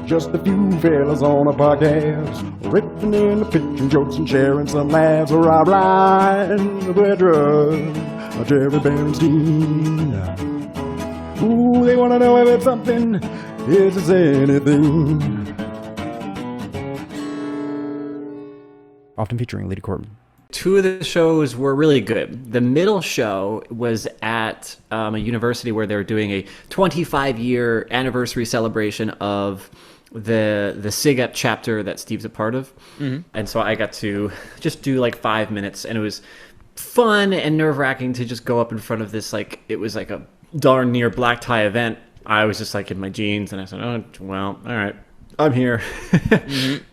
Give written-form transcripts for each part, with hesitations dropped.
Just a few fellas on a podcast, riffing in the pitching jokes and sharing some laughs. Rob Ryan, Pedro, Jerry Bernstein. Ooh, they want to know if it's something, if it's anything. Often featuring Leedy Corbin. Two of the shows were really good. The middle show was at a university where they were doing a 25-year anniversary celebration of the SIGEP chapter that Steve's a part of. Mm-hmm. And so I got to just do like 5 minutes, and it was fun and nerve-wracking to just go up in front of this, like, it was like a darn near black tie event. I was just like in my jeans, and I said, oh, well, all right, I'm here. Mm-hmm.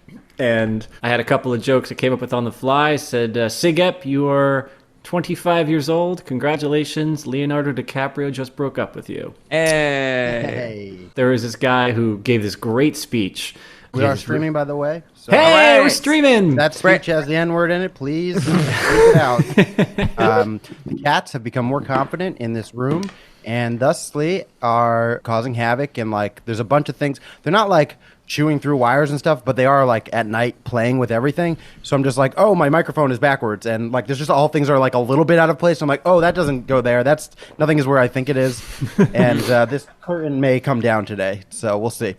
And I had a couple of jokes I came up with on the fly. I said, SIGEP, you are 25 years old. Congratulations. Leonardo DiCaprio just broke up with you. Hey. There was this guy who gave this great speech. We are streaming, by the way. So hey, we're streaming. That speech has the N-word in it. Please take it out. The cats have become more confident in this room and thusly are causing havoc. And, like, there's a bunch of things. They're not, like, chewing through wires and stuff, but they are, like, at night playing with everything. So I'm just like, oh, my microphone is backwards, and, like, there's just all things are, like, a little bit out of place. I'm like, oh, that doesn't go there. That's nothing is where I think it is. And this curtain may come down today, so we'll see.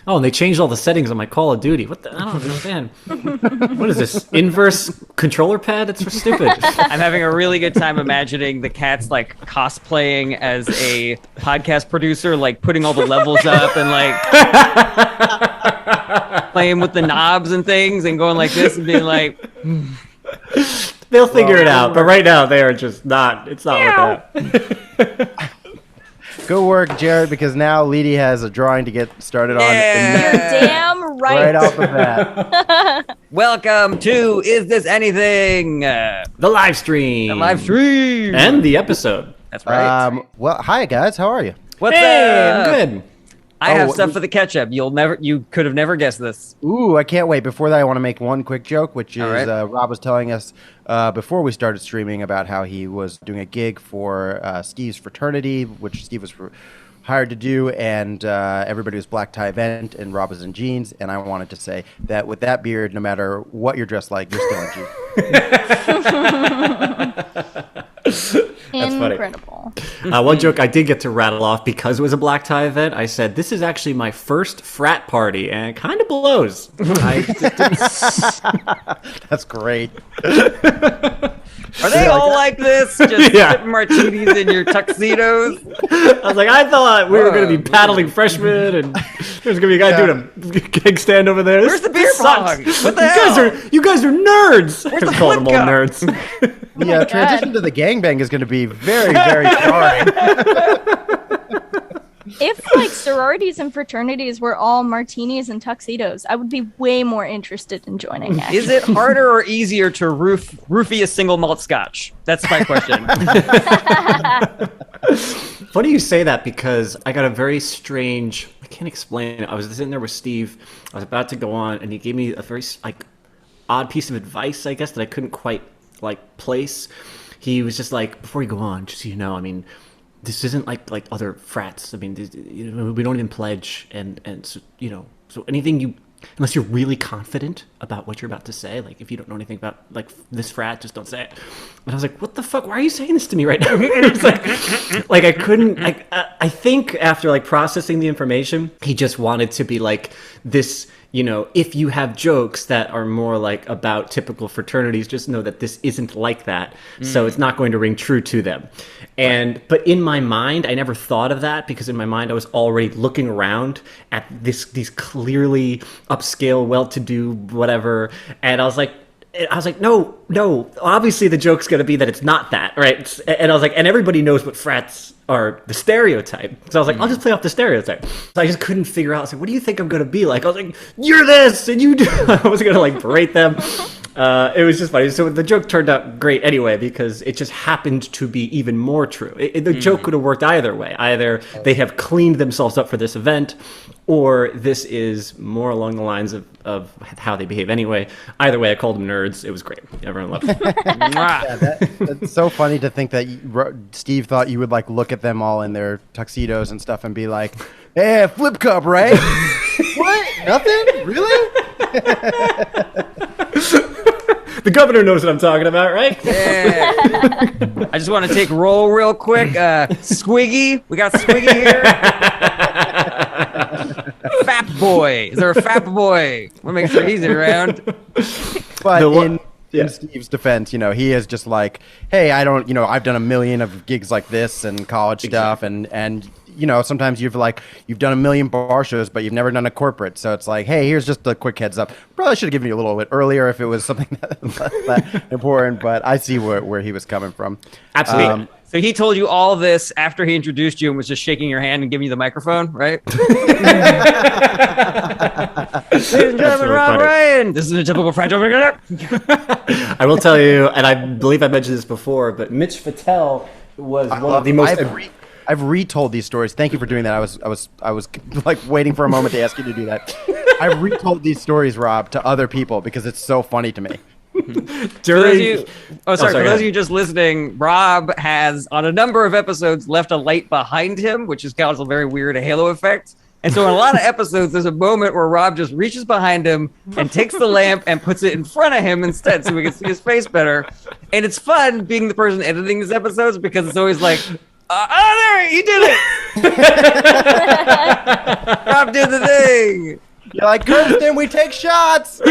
Oh, and they changed all the settings on my Call of Duty. What the? I don't understand. What is this? Inverse controller pad? It's stupid. I'm having a really good time imagining the cats, like, cosplaying as a podcast producer, like, putting all the levels up and, like, playing with the knobs and things and going like this and being like... They'll figure it out, but right now they are just not... It's not working out. Go work, Jarret, because now Leedy has a drawing to get started on. You're damn right. Right off the bat. Welcome to Is This Anything? The live stream. And the episode. That's right. Well, hi, guys. How are you? What's hey, up? I'm good. I have stuff for the ketchup. You could have never guessed this. Ooh, I can't wait. Before that, I want to make one quick joke, which is right. Rob was telling us before we started streaming about how he was doing a gig for Steve's fraternity, which Steve was hired to do, and everybody was black tie event, and Rob was in jeans. And I wanted to say that with that beard, no matter what you're dressed like, you're still in jeans. That's funny. Incredible. One joke I did get to rattle off because it was a black tie event. I said, this is actually my first frat party, and it kind of blows. That's great. Are they all like this? Just sipping martinis in your tuxedos? I was like, I thought we were going to be paddling freshmen, and there's going to be a guy doing a keg stand over there. Where's the beer pong? What the hell? You guys are nerds. Where's the calling them all cup? nerds. The transition to the gangbang is going to be very, very jarring. If, like, sororities and fraternities were all martinis and tuxedos, I would be way more interested in joining, actually. Is it harder or easier to roofie a single malt scotch? That's my question. Funny you say that, because I got a very strange, I can't explain it. I was sitting there with Steve. I was about to go on, and he gave me a very, like, odd piece of advice, I guess, that I couldn't quite, like, place. He was just like, before you go on, just so you know, I mean, this isn't like other frats. I mean, we don't even pledge, and so, you know, so anything you, unless you're really confident about what you're about to say, like if you don't know anything about like this frat, just don't say it. And I was like, what the fuck? Why are you saying this to me right now? It was like I couldn't. I think after like processing the information, he just wanted to be like this. You know, if you have jokes that are more like about typical fraternities, just know that this isn't like that. So it's not going to ring true to them. But in my mind, I never thought of that, because in my mind, I was already looking around at these clearly upscale, well-to-do, whatever. And I was like, no, obviously the joke's going to be that it's not that, right? And I was like, and everybody knows what frats are, the stereotype. So I was like, I'll just play off the stereotype. So I just couldn't figure out. I was like, what do you think I'm going to be like? I was like, you're this, and you do. I was going to like berate them. It was just funny. So the joke turned out great anyway, because it just happened to be even more true. The joke could have worked either way. Either they have cleaned themselves up for this event, or this is more along the lines of how they behave anyway. Either way, I called them nerds. It was great. Everyone loved it. Yeah, that's so funny to think that Steve thought you would like look at them all in their tuxedos and stuff and be like, "Hey, flip cup, right?" What? Nothing? Really? The governor knows what I'm talking about, right? Yeah. I just want to take roll real quick. Squiggy. We got Squiggy here. Fap boy. Is there a Fap boy? We'll make sure he's around. But in Steve's defense, he is just like, hey, I've done a million of gigs like this and college stuff, and sometimes you've done a million bar shows, but you've never done a corporate. So it's like, hey, here's just a quick heads up. Probably should have given you a little bit earlier if it was something that important, but I see where he was coming from. Absolutely. So he told you all this after he introduced you and was just shaking your hand and giving you the microphone, right? Ladies and gentlemen, Rob Ryan. This is a typical French over. I will tell you, and I believe I mentioned this before, but Mitch Fattel was one of the most. I've retold these stories. Thank you for doing that. I was like waiting for a moment to ask you to do that. I've retold these stories, Rob, to other people because it's so funny to me. For those of you just listening, Rob has on a number of episodes left a light behind him, which has caused a very weird halo effect. And so in a lot of episodes, there's a moment where Rob just reaches behind him and takes the lamp and puts it in front of him instead so we can see his face better. And it's fun being the person editing these episodes because it's always like, there, he did it. Rob did the thing. You're like, Kirsten, we take shots. So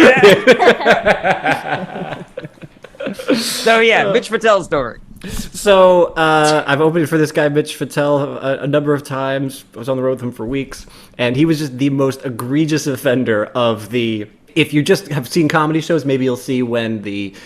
yeah, Mitch Fattel's story. So I've opened for this guy, Mitch Fattel, a number of times. I was on the road with him for weeks, and he was just the most egregious offender of the... If you just have seen comedy shows, maybe you'll see when the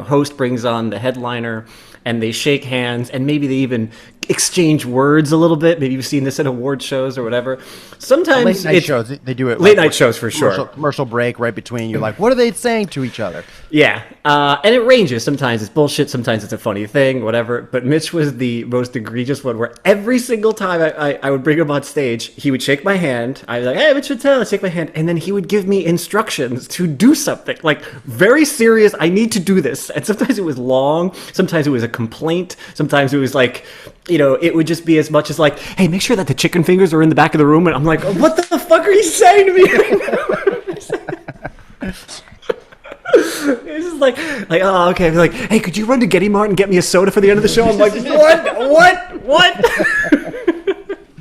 host brings on the headliner and they shake hands and maybe they even exchange words a little bit. Maybe you've seen this at award shows or whatever. Sometimes late night shows, they do it. Late night shows for sure. Commercial break right between. You're like, what are they saying to each other? Yeah, and it ranges. Sometimes it's bullshit. Sometimes it's a funny thing, whatever. But Mitch was the most egregious one where every single time I would bring him on stage, he would shake my hand. I'd be like, hey, Mitch Fattel, shake my hand. And then he would give me instructions to do something. Like, very serious, I need to do this. And sometimes it was long. Sometimes it was a complaint. Sometimes it was like... it would just be as much as like, hey, make sure that the chicken fingers are in the back of the room. And I'm like, what the fuck are you saying to me right now? It's just like, oh, okay. I'm like, hey, could you run to Getty Mart and get me a soda for the end of the show? I'm like, what?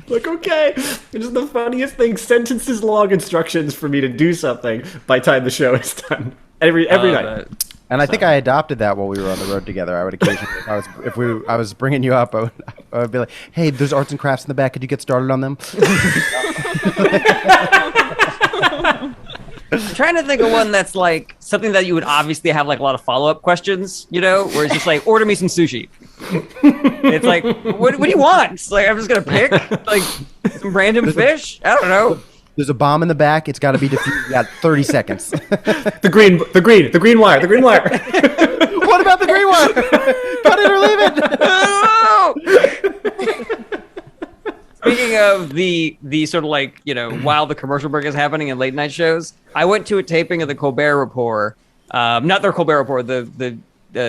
Like, okay. It's just the funniest thing. Sentences long instructions for me to do something by the time the show is done. Every night. And I think I adopted that while we were on the road together. I would occasionally, I was bringing you up, I would be like, "Hey, there's arts and crafts in the back. Could you get started on them?" I'm trying to think of one that's like something that you would obviously have like a lot of follow-up questions, where it's just like, order me some sushi. It's like, what do you want? It's like, I'm just gonna pick like some random fish. I don't know. There's a bomb in the back. It's got to be defused. You got 30 seconds. The green wire. What about the green wire? Cut it or leave it. Speaking of the sort of like, while the commercial break is happening in late night shows, I went to a taping of the Colbert Report, not the Colbert Report, the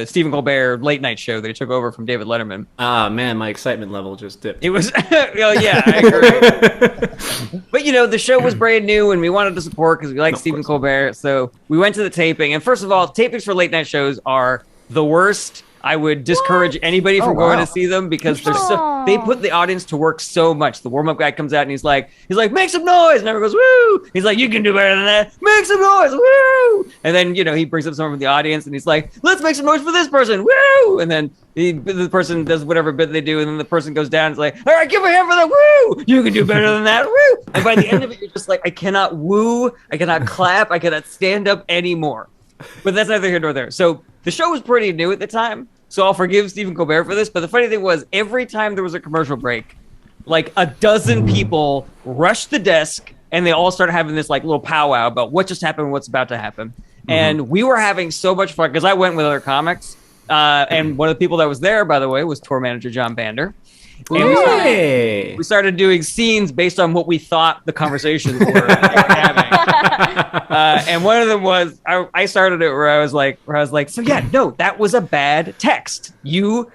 Stephen Colbert late night show that he took over from David Letterman. Ah, man, my excitement level just dipped. It was, yeah, I agree. But, the show was brand new and we wanted to support because we like Stephen Colbert. So we went to the taping. And first of all, tapings for late night shows are the worst. I would discourage anybody from going to see them because they put the audience to work so much. The warm-up guy comes out and he's like, make some noise. And everyone goes, woo. He's like, you can do better than that. Make some noise. Woo. And then, he brings up someone from the audience and he's like, let's make some noise for this person. Woo. And then the person does whatever bit they do. And then the person goes down and is like, all right, give a hand for that. Woo. You can do better than that. Woo. And by the end of it, you're just like, I cannot woo. I cannot clap. I cannot stand up anymore. But that's neither here nor there. So the show was pretty new at the time. So I'll forgive Stephen Colbert for this. But the funny thing was, every time there was a commercial break, like a dozen people rushed the desk and they all started having this like little powwow about what just happened, what's about to happen. Mm-hmm. And we were having so much fun because I went with other comics. And one of the people that was there, by the way, was tour manager John Bander. Hey. We started doing scenes based on what we thought the conversations were that they were having. And one of them was I started it where I was like, so yeah, no, that was a bad text. You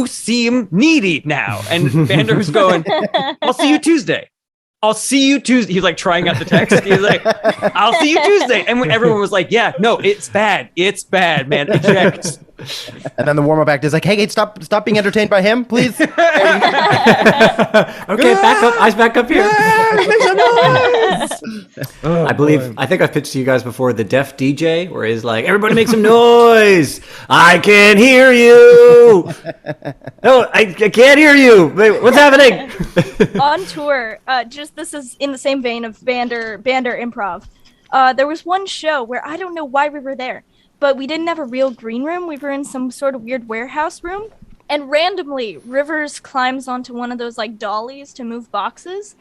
seem needy now. And Vander was going, I'll see you Tuesday. I'll see you Tuesday. He's like trying out the text. He's like, I'll see you Tuesday. And everyone was like, yeah, no, it's bad. It's bad, man. Eject. And then the warm-up act is like, hey, stop being entertained by him, please. Okay, back up. Eyes back up here. I think I've pitched to you guys before the deaf DJ, where he's like, everybody make some noise. I can't hear you. No, I can't hear you. Wait, what's happening? On tour, this is in the same vein of Bander Improv. There was one show where I don't know why we were there, but we didn't have a real green room. We were in some sort of weird warehouse room. And randomly, Rivers climbs onto one of those like dollies to move boxes.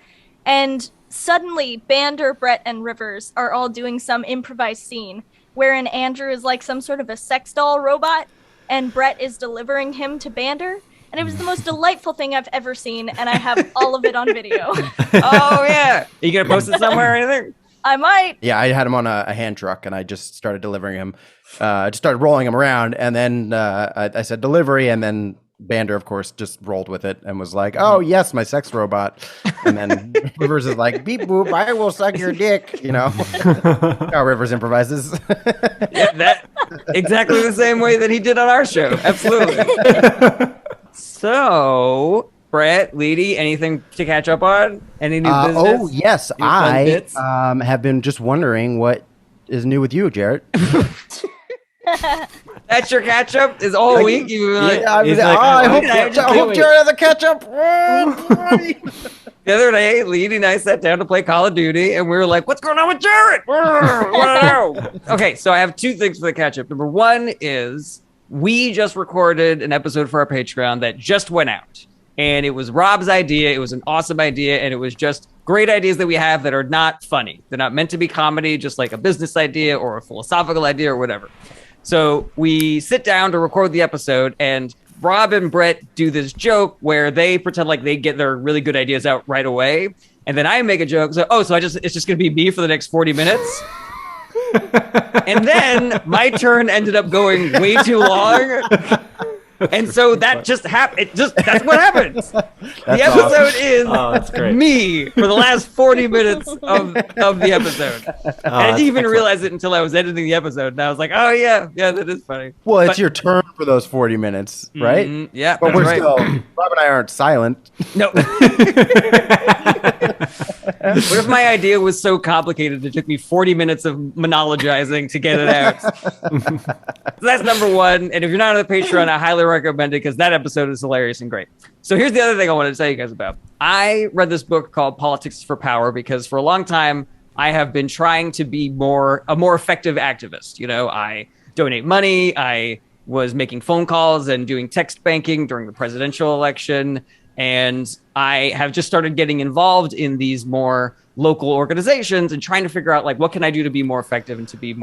And suddenly, Bander, Brett, and Rivers are all doing some improvised scene wherein Andrew is like some sort of a sex doll robot and Brett is delivering him to Bander. And it was the most delightful thing I've ever seen, and I have all of it on video. Oh, yeah. Are you going to post it somewhere or anything? I might. Yeah, I had him on a hand truck, and I just started delivering him. I just started rolling him around, and then I said delivery, and then Bander, of course, just rolled with it and was like, oh, yes, my sex robot. And then Rivers is like, beep, boop, I will suck your dick, you know. How Rivers improvises. Yeah, that exactly the same way that he did on our show. Absolutely. So, Brett, Leedy, anything to catch up on? Any new business? Oh, yes. Any fun bits? I have been just wondering what is new with you, Jarret. That's your catch up? Is all week? You like, I hope Jarret has a catch up. The other day, Leedy and I sat down to play Call of Duty, and we were like, what's going on with Jarret? Okay, so I have two things for the catch up. Number one is we just recorded an episode for our Patreon that just went out. And it was Rob's idea. It was an awesome idea. And it was just great ideas that we have that are not funny. They're not meant to be comedy, just like a business idea or a philosophical idea or whatever. So we sit down to record the episode, and Rob and Brett do this joke where they pretend like they get their really good ideas out right away. And then I make a joke. So it's just going to be me for the next 40 minutes. And then my turn ended up going way too long. And so that just happened. That's what happens. The episode is me for the last 40 minutes of the episode. And I didn't even realize it until I was editing the episode. And I was like, oh, yeah, that is funny. Well, it's your turn for those 40 minutes, right? Mm-hmm, yeah, but we're still, Rob and I aren't silent. No. What if my idea was so complicated it took me 40 minutes of monologizing to get it out? So that's number one. And if you're not on the Patreon, I highly recommend it because that episode is hilarious and great. So here's the other thing I wanted to tell you guys about. I read this book called Politics for Power because for a long time I have been trying to be a more effective activist. You know, I donate money. I was making phone calls and doing text banking during the presidential election. And I have just started getting involved in these more local organizations and trying to figure out, like, what can I do to be more effective and to be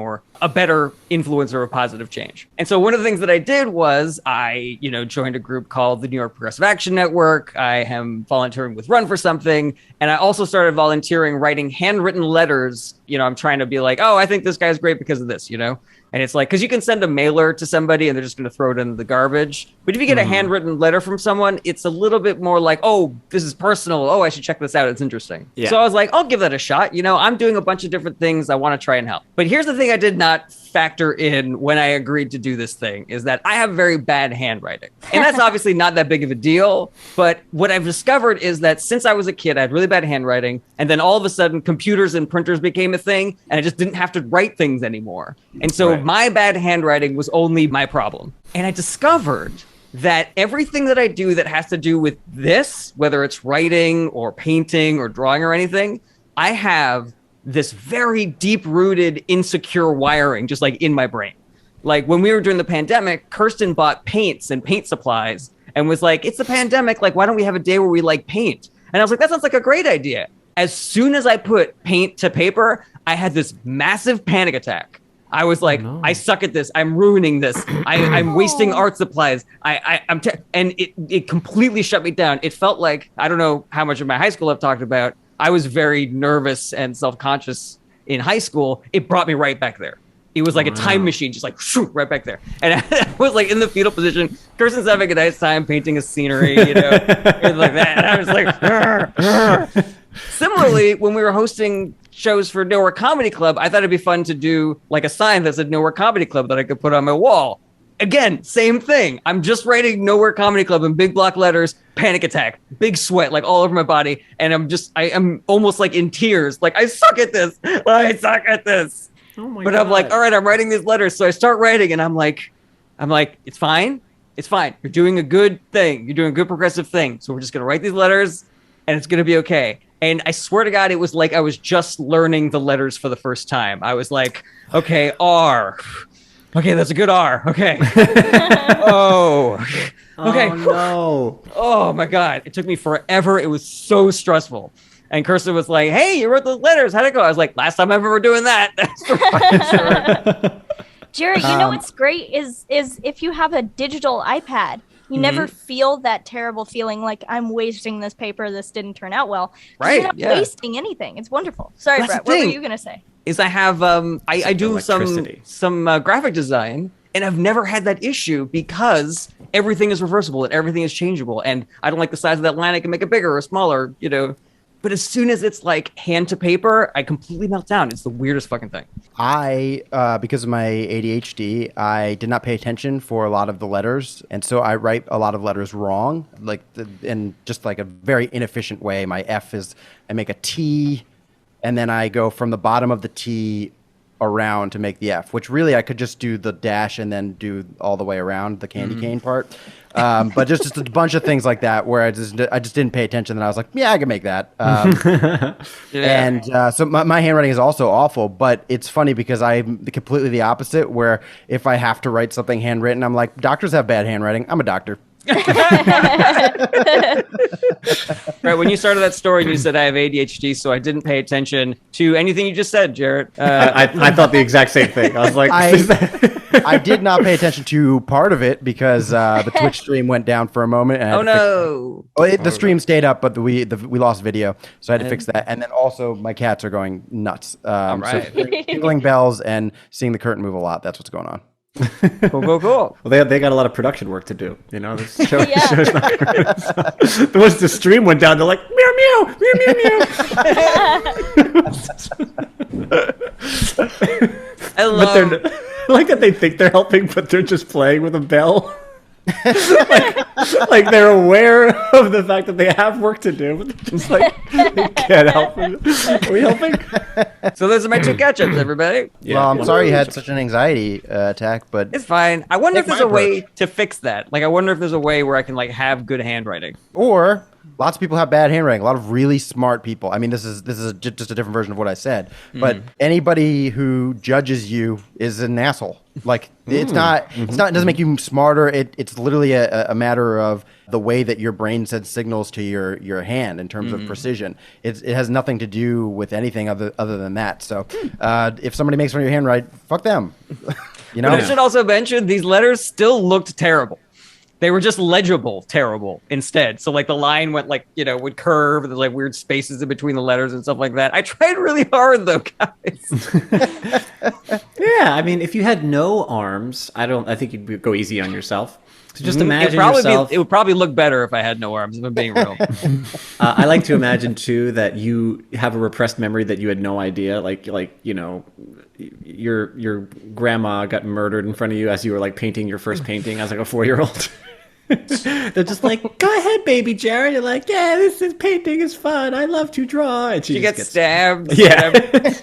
a better influencer of positive change. And so one of the things that I did was I, joined a group called the New York Progressive Action Network. I am volunteering with Run for Something. And I also started volunteering writing handwritten letters. I'm trying to be like, oh, I think this guy's great because of this, And it's like, because you can send a mailer to somebody and they're just going to throw it in the garbage. But if you get a handwritten letter from someone, it's a little bit more like, oh, this is personal. Oh, I should check this out. It's interesting. Yeah. So I was like, I'll give that a shot. I'm doing a bunch of different things. I want to try and help. But here's the thing I did not factor in when I agreed to do this thing is that I have very bad handwriting. And that's obviously not that big of a deal. But what I've discovered is that since I was a kid, I had really bad handwriting. And then all of a sudden, computers and printers became a thing. And I just didn't have to write things anymore. And so my bad handwriting was only my problem. And I discovered that everything that I do that has to do with this, whether it's writing or painting or drawing or anything, I have this very deep-rooted insecure wiring just like in my brain. Like when we were during the pandemic, Kirsten bought paints and paint supplies and was like, it's the pandemic. Like, why don't we have a day where we like paint? And I was like, that sounds like a great idea. As soon as I put paint to paper, I had this massive panic attack. I was like, I suck at this. I'm ruining this. I'm wasting art supplies. And it completely shut me down. It felt like, I don't know how much of my high school I've talked about. I was very nervous and self-conscious in high school. It brought me right back there. It was like a time machine, just like shoot, right back there. And I was like in the fetal position. Kirsten's having a nice time painting a scenery, you know, and like that. And I was like, "Arr, arr." Similarly, when we were hosting shows for Nowhere Comedy Club, I thought it'd be fun to do like a sign that said Nowhere Comedy Club that I could put on my wall. Again, same thing. I'm just writing Nowhere Comedy Club in big block letters, panic attack, big sweat like all over my body. And I am almost like in tears. Like, I suck at this. I suck at this. Oh my but God. I'm like, all right, I'm writing these letters. So I start writing and I'm like, it's fine. It's fine. You're doing a good thing. You're doing a good progressive thing. So we're just going to write these letters and it's going to be okay. And I swear to God, it was like I was just learning the letters for the first time. I was like, okay, R. Okay, that's a good R. Okay. Oh. Okay. Oh, no. Oh, my God. It took me forever. It was so stressful. And Kirsten was like, hey, you wrote those letters. How'd it go? I was like, last time I've ever doing that. That's for fucking sure. Jarret, you know what's great is if you have a digital iPad, you never feel that terrible feeling like I'm wasting this paper. This didn't turn out well. Right, You're not yeah. wasting anything. It's wonderful. Sorry, That's Brett. the What were thing. you gonna say? Is I have I do electricity. some graphic design, and I've never had that issue because everything is reversible and everything is changeable. And I don't like the size of that line. I can make it bigger or smaller, you know. But as soon as it's like hand to paper, I completely melt down. It's the weirdest fucking thing. I, because of my ADHD, I did not pay attention for a lot of the letters. And so I write a lot of letters wrong, in just like a very inefficient way. My F is, I make a T, and then I go from the bottom of the T around to make the F, which really I could just do the dash and then do all the way around the candy cane part. But just a bunch of things like that where I just didn't pay attention. And I was like, yeah, I can make that. And so my handwriting is also awful, but it's funny because I'm completely the opposite, where if I have to write something handwritten, I'm like, doctors have bad handwriting. I'm a doctor. Right, when you started that story, you said I have ADHD, so I didn't pay attention to anything you just said, Jarret. I thought the exact same thing. I was like, I did not pay attention to part of it because the Twitch stream went down for a moment. And I had to fix no! the stream stayed up, but we lost video, so I had to fix that. And then also my cats are going nuts. All right. So tinkling bells and seeing the curtain move a lot. That's what's going on. Cool. well, they got a lot of production work to do. You know, this show, Yeah. show's not great. So, once the stream went down, they're like, meow, meow, meow, meow, meow. I love... I like that they think they're helping, but they're just playing with a bell. like they're aware of the fact that they have work to do, but they're just like, they can't help. Are we helping? So those are my two catch-ups, everybody. Well, I'm sorry you had such an anxiety attack, but It's fine. I wonder if Take there's my a way to fix that. Like, I wonder if there's a way where I can like have good handwriting. or lots of people have bad handwriting. A lot of really smart people. I mean, this is just a different version of what I said. But anybody who judges you is an asshole. Like it's not. It doesn't make you smarter. It's literally a matter of the way that your brain sends signals to your hand in terms of precision. It has nothing to do with anything other than that. So if somebody makes fun of your handwriting, fuck them. You know. But I should also mention these letters still looked terrible. They were just legible terrible instead. So like the line went like, you know, would curve and there's like weird spaces in between the letters and stuff like that. I tried really hard though, guys. Yeah, I mean, if you had no arms, I think you'd go easy on yourself. So just imagine It would probably look better if I had no arms, if I'm being real. I like to imagine too that you have a repressed memory that you had no idea, like you know, your grandma got murdered in front of you as you were like painting your first painting as like a 4-year-old. They're just like, go ahead, baby Jarret. You're like, yeah, this is painting is fun. I love to draw. And She gets stabbed. Yeah.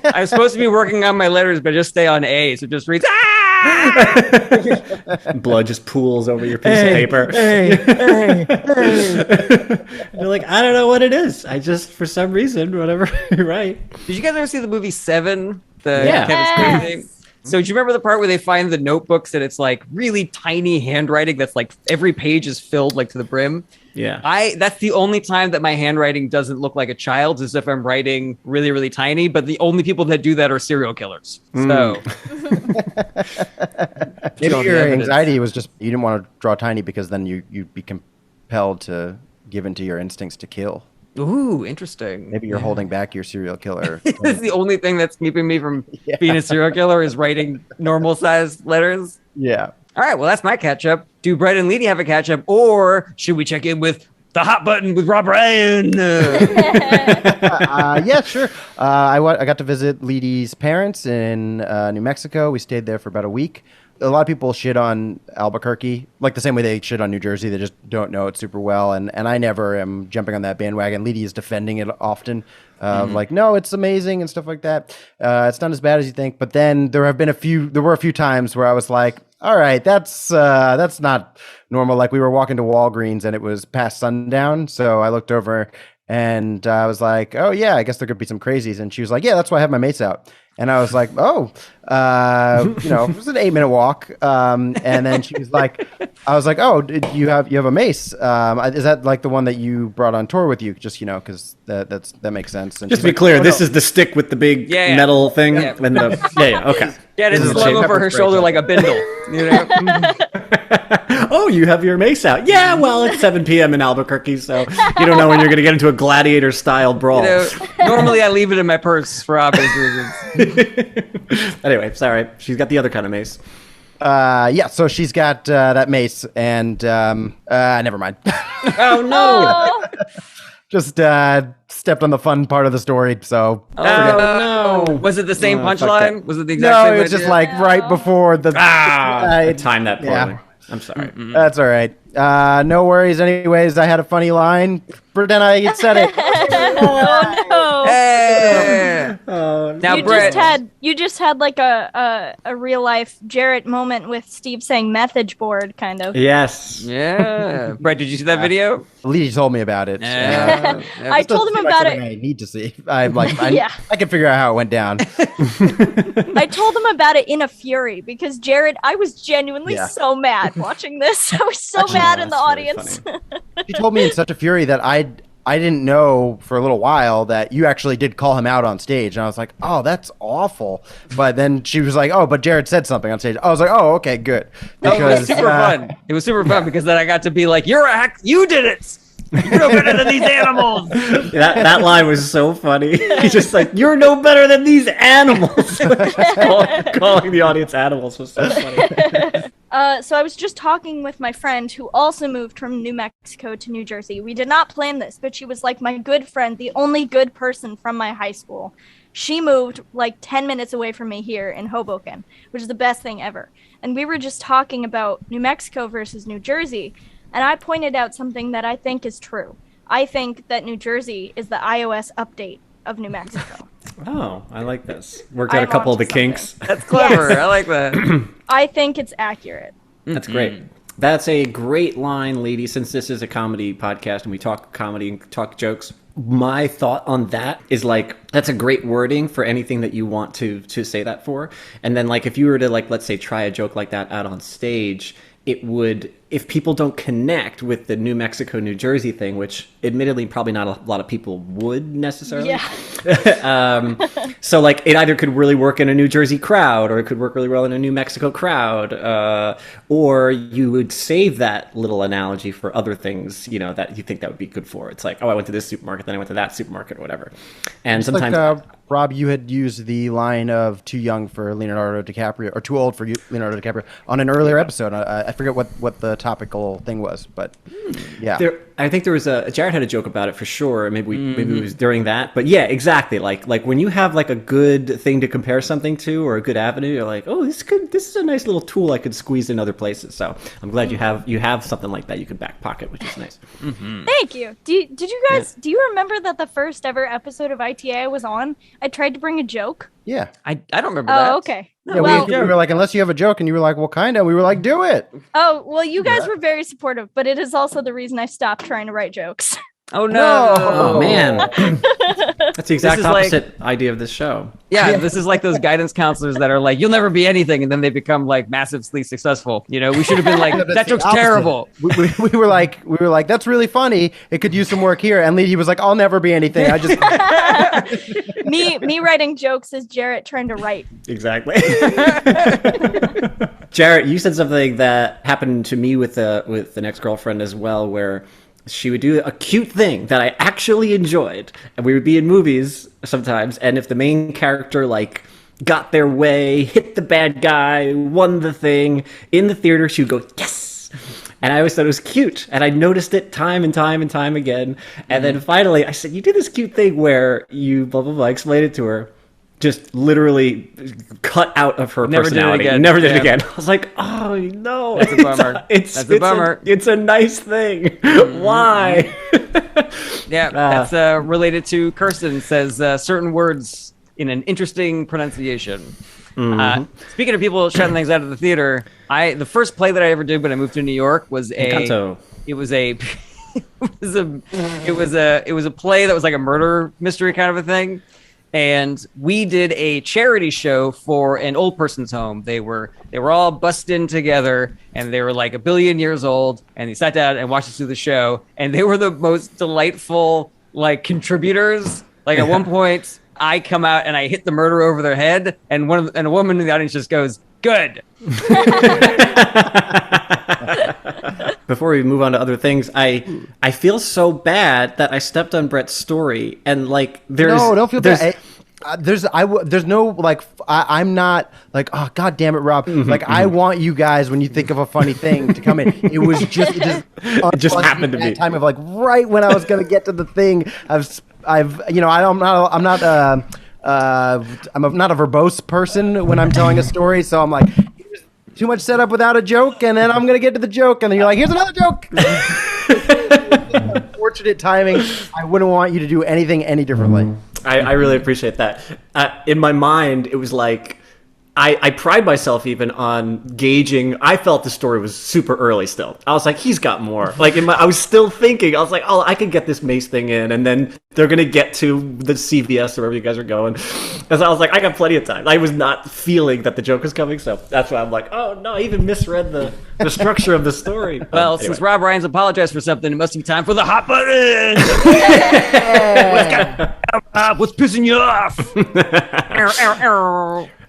I'm supposed to be working on my letters, but just stay on A. So just reads, blood just pools over your piece of paper. You're like, I don't know what it is. I just, for some reason, whatever. You're right. Did you guys ever see the movie Seven? The Yeah. Kevin Spacey thing? So do you remember the part where they find the notebooks and it's like really tiny handwriting that's like every page is filled like to the brim? Yeah. That's the only time that my handwriting doesn't look like a child's, is if I'm writing really, really tiny. But the only people that do that are serial killers. So Maybe your anxiety was just you didn't want to draw tiny because then you'd be compelled to give into your instincts to kill. Ooh, interesting. Maybe you're holding back your serial killer. That's the only thing that's keeping me from being a serial killer is writing normal sized letters. Yeah. All right, well, that's my catch up. Do Brett and Leedy have a catch up, or should we check in with the hot button with Rob Ryan? Yeah, sure. I got to visit Leedy's parents in New Mexico. We stayed there for about a week. A lot of people shit on Albuquerque, like the same way they shit on New Jersey. They just don't know it super well. And I never am jumping on that bandwagon. Leedy is defending it often. Like, no, it's amazing and stuff like that. It's not as bad as you think. But then there were a few times where I was like, all right, that's not normal. Like we were walking to Walgreens and it was past sundown. So I looked over and I was like, oh yeah, I guess there could be some crazies. And she was like, yeah, that's why I have my mates out. And I was like, oh, it was an 8-minute walk. And then she was like, I was like, oh, you have a mace. Is that like the one that you brought on tour with you? Just, because that makes sense. And Just to she's be like, clear, "Oh, this no." is the stick with the big Yeah. metal thing. Yeah. And okay. Yeah, it's This is slung the over her pepper spray shoulder stuff. like a bindle. Oh, you have your mace out. Yeah, well, it's 7 p.m. in Albuquerque, so you don't know when you're going to get into a gladiator-style brawl. Normally I leave it in my purse for obvious reasons. Anyway, sorry. She's got the other kind of mace. Yeah, so she's got that mace and never mind. Oh, no. Oh, Just stepped on the fun part of the story, so Oh, no. Was it the same fuck punchline? Was it the exact no, same it's just idea? like right before the I timed that poorly. yeah. I'm sorry. That's all right. No worries. Anyways, I had a funny line. Pretend I said it. oh no. Hey. Now, You Brett. just had like a real life Jarret moment with Steve saying message board kind of. Yes. Yeah. Brett, did you see that video? Leedy told me about it. Yeah. I told him about it. I need to see. I'm like, Yeah. I can figure out how it went down. I told him about it in a fury because Jarret, I was genuinely Yeah. so mad watching this. I was so mad in the that's really audience. She told me in such a fury that I didn't know for a little while that you actually did call him out on stage. And I was like, oh, that's awful. But then she was like, oh, but Jarret said something on stage. I was like, oh, okay, good. It was super fun. It was super fun because then I got to be like, "You're a hack. You did it. You're no better than these animals." That line was so funny. He's just like, "You're no better than these animals." calling the audience animals was so funny. So I was just talking with my friend who also moved from New Mexico to New Jersey. We did not plan this, but she was like my good friend, the only good person from my high school. She moved like 10 minutes away from me here in Hoboken, which is the best thing ever. And we were just talking about New Mexico versus New Jersey, and I pointed out something that I think is true. I think that New Jersey is the iOS update of New Mexico. Oh, I like this. Worked out a I'm couple of the onto kinks. That's clever. Yes. I like that. I think it's accurate. That's great. That's a great line, lady, since this is a comedy podcast and we talk comedy and talk jokes. My thought on that is like, that's a great wording for anything that you want to say that for. And then like, if you were to like, let's say try a joke like that out on stage, it would, if people don't connect with the New Mexico, New Jersey thing, which admittedly probably not a lot of people would necessarily. Yeah. So like it either could really work in a New Jersey crowd or it could work really well in a New Mexico crowd. Or you would save that little analogy for other things, that you think that would be good for. It's like, oh, I went to this supermarket, then I went to that supermarket or whatever. And It's sometimes... like, Rob, you had used the line of too young for Leonardo DiCaprio or too old for Leonardo DiCaprio on an earlier episode. I forget what the topical thing was, but yeah. I think there was Jarret had a joke about it for sure. Maybe it was during that, but yeah, exactly. Like when you have like a good thing to compare something to or a good avenue, you're like, oh, this is a nice little tool I could squeeze in other places. So I'm glad you have something like that you could back pocket, which is nice. Thank you. Did you guys, do you remember that the first ever episode of ITA I was on, I tried to bring a joke? Yeah. I don't remember that. Oh, okay. Yeah, well, we were like, unless you have a joke, and you were like, well, kind of. We were like, do it. you guys were very supportive, but it is also the reason I stopped trying to write jokes. Oh no! Oh man, that's the exact is like- opposite idea of this show. Yeah, this is like those guidance counselors that are like, "You'll never be anything," and then they become like massively successful. You know, we should have been like, That's "That the joke's opposite. terrible." We were like, that's really funny. It could use some work here. And Leedy was like, I'll never be anything. I just Me writing jokes is Jarret trying to write. Exactly. Jarret, you said something that happened to me with the next girlfriend as well, where she would do a cute thing that I actually enjoyed, and we would be in movies sometimes, and if the main character like got their way, hit the bad guy, won the thing in the theater, she would go yes. And I always thought it was cute, and I noticed it time and time and time again. And then finally, I said, "You do this cute thing where you blah blah blah." Explained it to her. Just literally cut out of her Never did it personality. again. Never did it Yeah. again. I was like, "Oh no, That's a bummer. That's a bummer. It's a nice thing. Why?" Yeah, that's related to Kirsten. Says certain words in an interesting pronunciation. Speaking of people shutting things out of the theater, the first play that I ever did when I moved to New York was Encanto. it was a play that was like a murder mystery kind of a thing. And we did a charity show for an old person's home. They were all bussed in together, and they were like 1 billion years old. And they sat down and watched us do the show, and they were the most delightful like contributors. Like at one point, I come out and I hit the murderer over their head, and a woman in the audience just goes, "Good." Before we move on to other things, I feel so bad that I stepped on Brett's story, and like there's no, don't feel bad. There's no like I'm not like, oh god damn it, Rob. Like I want you guys, when you think of a funny thing, to come in. It just happened to that be time of like right when I was gonna get to the thing. I'm not a verbose person when I'm telling a story, so I'm like, here's too much setup without a joke, and then I'm gonna get to the joke, and then you're like, here's another joke. Unfortunate timing. I wouldn't want you to do anything any differently. I really appreciate that. In my mind, it was like I pride myself even on gauging. I felt the story was super early still. I was like, he's got more. Like I was still thinking. I was like, oh, I could get this Mace thing in, and then they're gonna get to the CVS or wherever you guys are going. Because I was like, I got plenty of time. I was not feeling that the joke was coming, so that's why I'm like, oh no, I even misread the structure of the story. Well, Anyway. since Rob Ryan's apologized for something, it must be time for the hot button. What's pissing you off?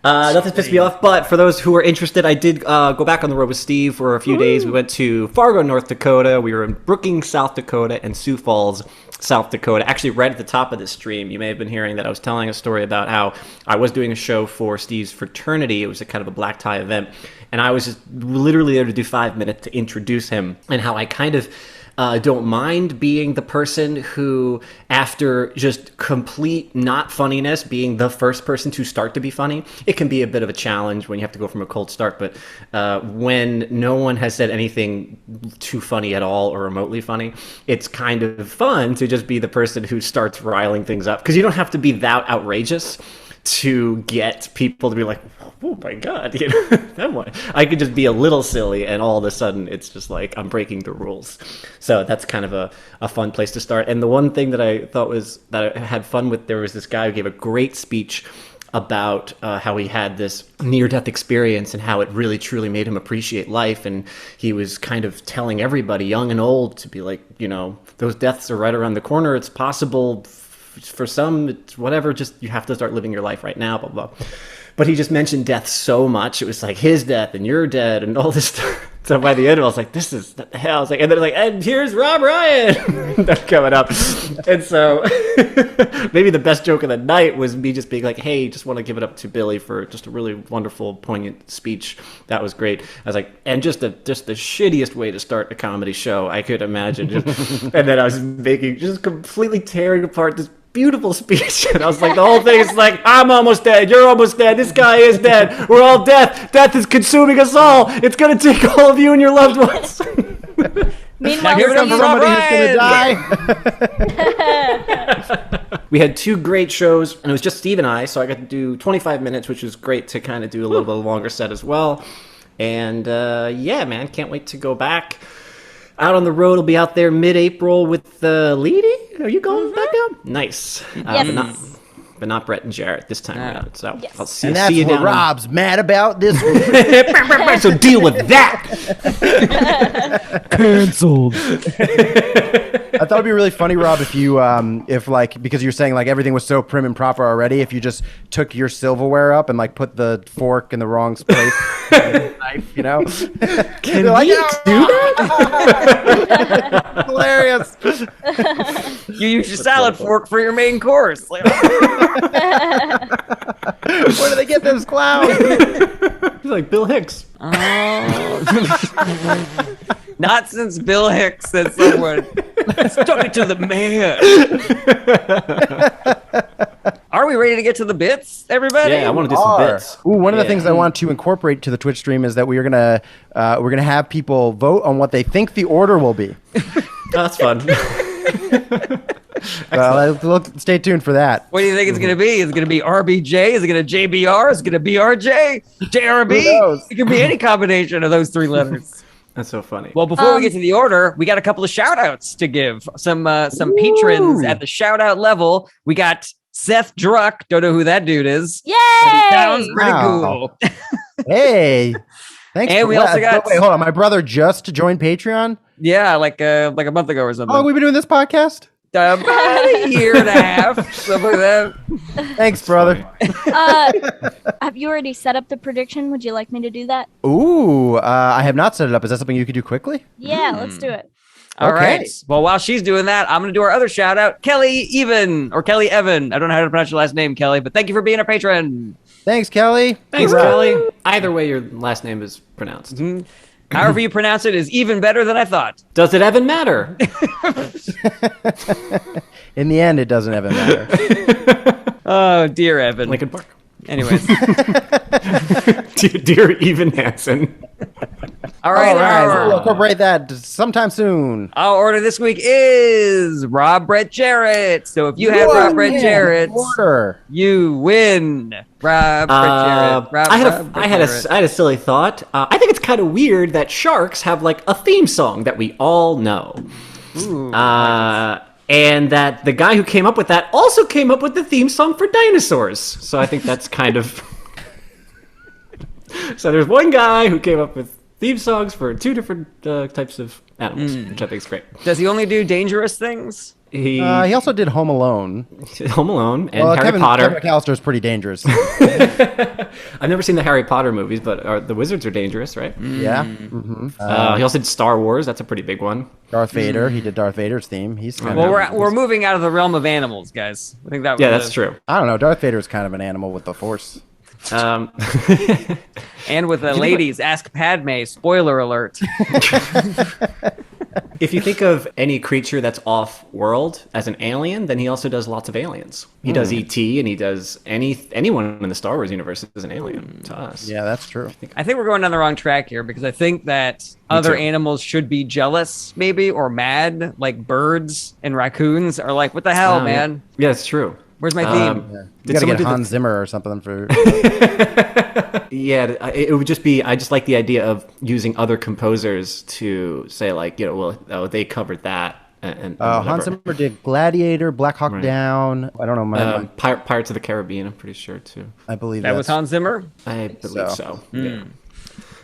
Nothing's pissed me off, but for those who are interested, I did go back on the road with Steve for a few days. We went to Fargo, North Dakota. We were in Brookings, South Dakota, and Sioux Falls, South Dakota. Actually, right at the top of this stream, you may have been hearing that I was telling a story about how I was doing a show for Steve's fraternity. It was a kind of a black tie event, and I was just literally there to do 5 minutes to introduce him, and how I kind of don't mind being the person who, after just complete not funniness, being the first person to start to be funny. It can be a bit of a challenge when you have to go from a cold start, but when no one has said anything too funny at all or remotely funny, it's kind of fun to just be the person who starts riling things up, because you don't have to be that outrageous to get people to be like, oh my god, you know, that one. I could just be a little silly, and all of a sudden it's just like I'm breaking the rules. So that's kind of a fun place to start. And the one thing that I thought was that I had fun with, there was this guy who gave a great speech about how he had this near-death experience and how it really truly made him appreciate life. And he was kind of telling everybody, young and old, to be like, you know, those deaths are right around the corner. It's possible. For some, it's whatever, just you have to start living your life right now, blah, blah. But he just mentioned death so much. It was like his death and your dead and all this stuff. So by the end, I was like, this is the hell. I was like, and then like, and here's Rob Ryan. That's coming up. And so maybe the best joke of the night was me just being like, hey, just want to give it up to Billy for just a really wonderful, poignant speech. That was great. I was like, and just the shittiest way to start a comedy show I could imagine. And then I was just completely tearing apart this beautiful speech, and I was like, the whole thing is like, I'm almost dead, you're almost dead, this guy is dead, we're all dead, death is consuming us all, it's gonna take all of you and your loved ones. Meanwhile, Give it up for Rob Somebody who's gonna die. We had 2 great shows, and it was just Steve and I, so I got to do 25 minutes, which was great to kind of do a little bit longer set as well. And yeah, man, can't wait to go back. out on the road. I'll be out there mid-April with Leedy. Are you going back out? Nice. Yes. But not Brett and Jarret this time around. So Yes. I'll see, And that's see you what down. Rob's mad about this week. So deal with that. Cancelled. I thought it'd be really funny, Rob, if you, if like, because you're saying like everything was so prim and proper already, if you just took your silverware up and like put the fork in the wrong place, knife, you know? Can like, we do that? Hilarious. You use your salad fork for your main course. Like, Where do they get this clown? He's like Bill Hicks. not since Bill Hicks said someone stuck it to the man. Are we ready to get to the bits, everybody? Yeah, I want to do some bits. Ooh, one of the Yeah. things I want to incorporate to the Twitch stream is that we're gonna have people vote on what they think the order will be. Oh, that's fun. Stay tuned for that. What do you think it's going to be? Is it going to be RBJ? Is it going to JBR? Is it going to be RJ? JRB? Who knows? It could be any combination of those three letters. That's so funny. Well, before we get to the order, we got a couple of shout outs to give. Some patrons at the shout out level. We got Seth Druck. Don't know who that dude is. Yay! Sounds pretty Wow. cool. Hey, thanks. And we also got- Wait, hold on. My brother just joined Patreon. Yeah, like a month ago or something. How long have we been doing this podcast? About a year and a half, something like that. Thanks, brother. Have you already set up the prediction? Would you like me to do that? Ooh, I have not set it up. Is that something you could do quickly? Yeah, let's do it. All Okay. right. Well, while she's doing that, I'm going to do our other shout out, Kelly Evan or Kelly Evan. I don't know how to pronounce your last name, Kelly, but thank you for being a patron. Thanks, Kelly. Thanks, Hoorah. Kelly. Either way your last name is pronounced. However you pronounce it is even better than I thought. Does it even matter? In the end, it doesn't even matter. Oh, dear Evan. Lincoln Park. Anyways. Dear Even Hansen. All right. All right, our- we'll incorporate that sometime soon. Our order this week is Rob Brett Jarret. So if you have What? Rob Brett Man, Jarret, order. you win. Rob Brett Jarret. I had a silly thought. I think it's kind of weird that sharks have like a theme song that we all know. And that the guy who came up with that also came up with the theme song for dinosaurs. So I think that's kind of... So there's one guy who came up with theme songs for two different types of animals, which I think is great. Does he only do dangerous things? He also did Home Alone. Home Alone and Harry Kevin Potter. McAllister is pretty dangerous. I've never seen the Harry Potter movies, but the wizards are dangerous, right? Yeah. He also did Star Wars. That's a pretty big one. Darth Vader. He did Darth Vader's theme. He's kind Well, of. we're moving out of the realm of animals, guys. I think that. Yeah, was that's true. I don't know. Darth Vader is kind of an animal with the Force. And with the ladies, ask Padme. Spoiler alert. If you think of any creature that's off-world as an alien, then he also does lots of aliens. He does E.T. and he does anyone in the Star Wars universe is an alien to us. Yeah, that's true. I think we're going down the wrong track here because I think that other too. animals should be jealous, maybe, or mad. Like birds and raccoons are like, "What the hell, man? Yeah, it's true. Where's my theme?" You Did got to someone get do Hans Zimmer or something for. Yeah, it would just be. I just like the idea of using other composers to say like, they covered that. And Hans Zimmer did Gladiator, Black Hawk Down. I don't know. Pirates of the Caribbean. I'm pretty sure too. I believe That was Hans Zimmer. I believe so. Yeah,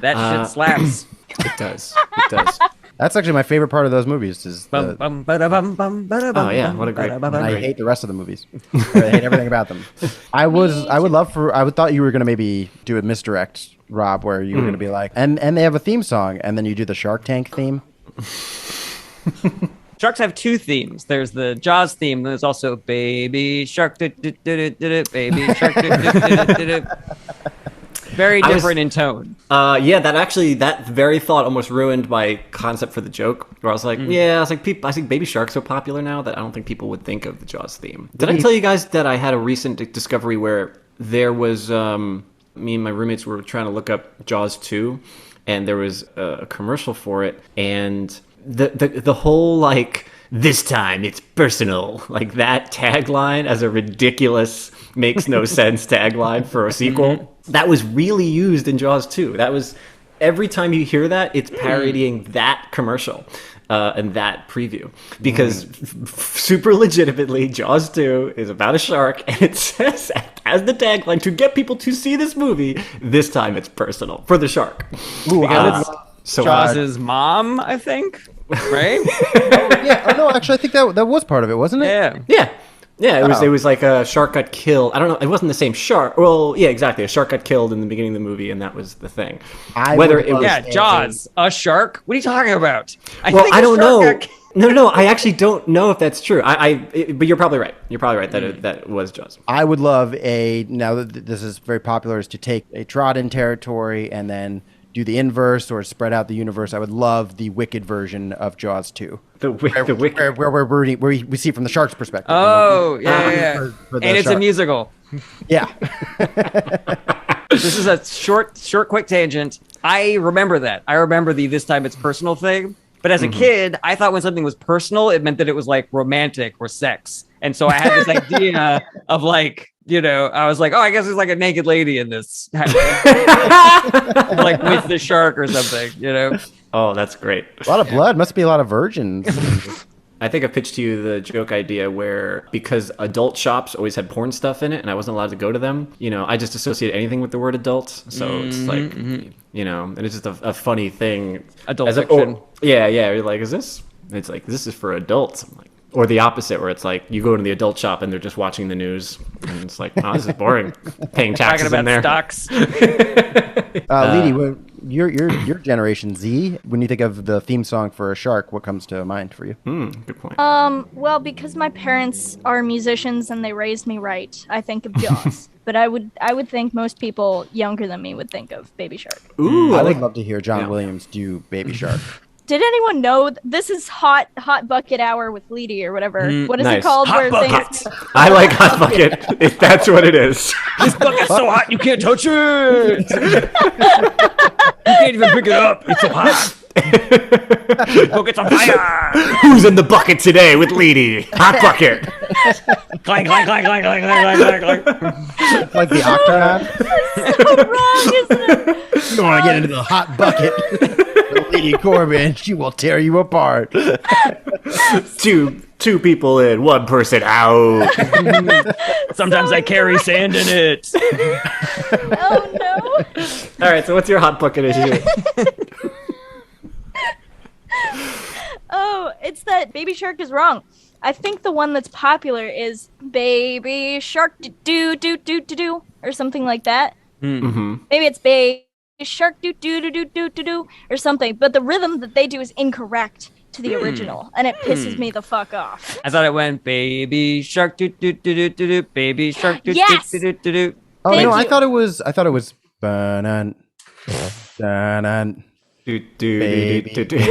That shit slaps. it does. It does. That's actually my favorite part of those movies. Is the, Oh yeah, what a great. and I hate the rest of the movies. I hate everything about them. I would thought you were gonna maybe do a misdirect, Rob, where you were gonna be like, and they have a theme song, and then you do the Shark Tank theme. Sharks have two themes. There's the Jaws theme. And there's also Baby Shark. Baby Shark. Very different in tone. Yeah, that very thought almost ruined my concept for the joke. Where I was like, I think Baby Shark's so popular now that I don't think people would think of the Jaws theme. Did I tell you guys that I had a recent discovery where there was me and my roommates were trying to look up Jaws 2, and there was a commercial for it, and the whole like, this time it's personal, like that tagline as a ridiculous, makes no sense tagline for a sequel. That was really used in Jaws 2. That was, every time you hear that, it's parodying that commercial. in that preview because super legitimately, Jaws 2 is about a shark, and it says as the tagline to get people to see this movie. This time it's personal for the shark. Ooh, So Jaws' mom, I think, right? yeah. Oh, no, actually, I think that was part of it, wasn't it? Yeah. Yeah, it was like a shark got killed. I don't know. It wasn't the same shark. Well, yeah, exactly. A shark got killed in the beginning of the movie, and that was the thing. Jaws, a shark. What are you talking about? I don't know. No. I actually don't know if that's true. But you're probably right. You're probably right that it was Jaws. I would love now that this is very popular, is to take a trodden territory and then do the inverse or spread out the universe. I would love the Wicked version of Jaws 2. The Wicked. Where we see from the shark's perspective. Oh, yeah. And it's a musical. Yeah. This is a short, quick tangent. I remember that. I remember the this time it's personal thing. But as a kid, I thought when something was personal, it meant that it was like romantic or sex. And so I had this idea of like, I was like, oh, I guess there's like a naked lady in this. Like with the shark or something, Oh, that's great. A lot of blood. Must be a lot of virgins. I think I pitched to you the joke idea where because adult shops always had porn stuff in it and I wasn't allowed to go to them, I just associate anything with the word adult. So it's like, and it's just a funny thing. Adult fiction. Yeah. You're like, is this? It's like, this is for adults. I'm like, or the opposite, where it's like you go to the adult shop and they're just watching the news, and it's like, oh, this is boring. Paying taxes Talking about in there. Stocks. Leedy, your Generation Z. When you think of the theme song for a shark, what comes to mind for you? Good point. Well, because my parents are musicians and they raised me right, I think of Jaws. But I would think most people younger than me would think of Baby Shark. Ooh, I would love to hear John Williams do Baby Shark. Did anyone know this is hot bucket hour with Leedy or whatever? What is nice. it called? Hot bucket. I like hot bucket. If that's what it is. This bucket's so hot you can't touch it. You can't even pick it up. It's so hot. Bucket's on fire. Who's in the bucket today with Leedy? Hot bucket. Clang, clang, clang, clang, clang, clang, clang, clang. Like the Octonaut. So wrong, isn't it? You don't want to get into the hot bucket. Leedy Corbin, she will tear you apart. Two people in, one person out. Sometimes I carry sand in it. Oh no. All right, so what's your hot bucket issue? Oh, it's that Baby Shark is wrong. I think the one that's popular is Baby Shark do do do do do or something like that. Mm-hmm. Maybe it's Baby Shark do do do do do do do or something. But the rhythm that they do is incorrect to the original, and it pisses me the fuck off. I thought it went baby shark do do do do do do baby shark do Yes! do do do do. Oh Thank no, you. I thought it was banan. Do, do, Baby. do, do, do.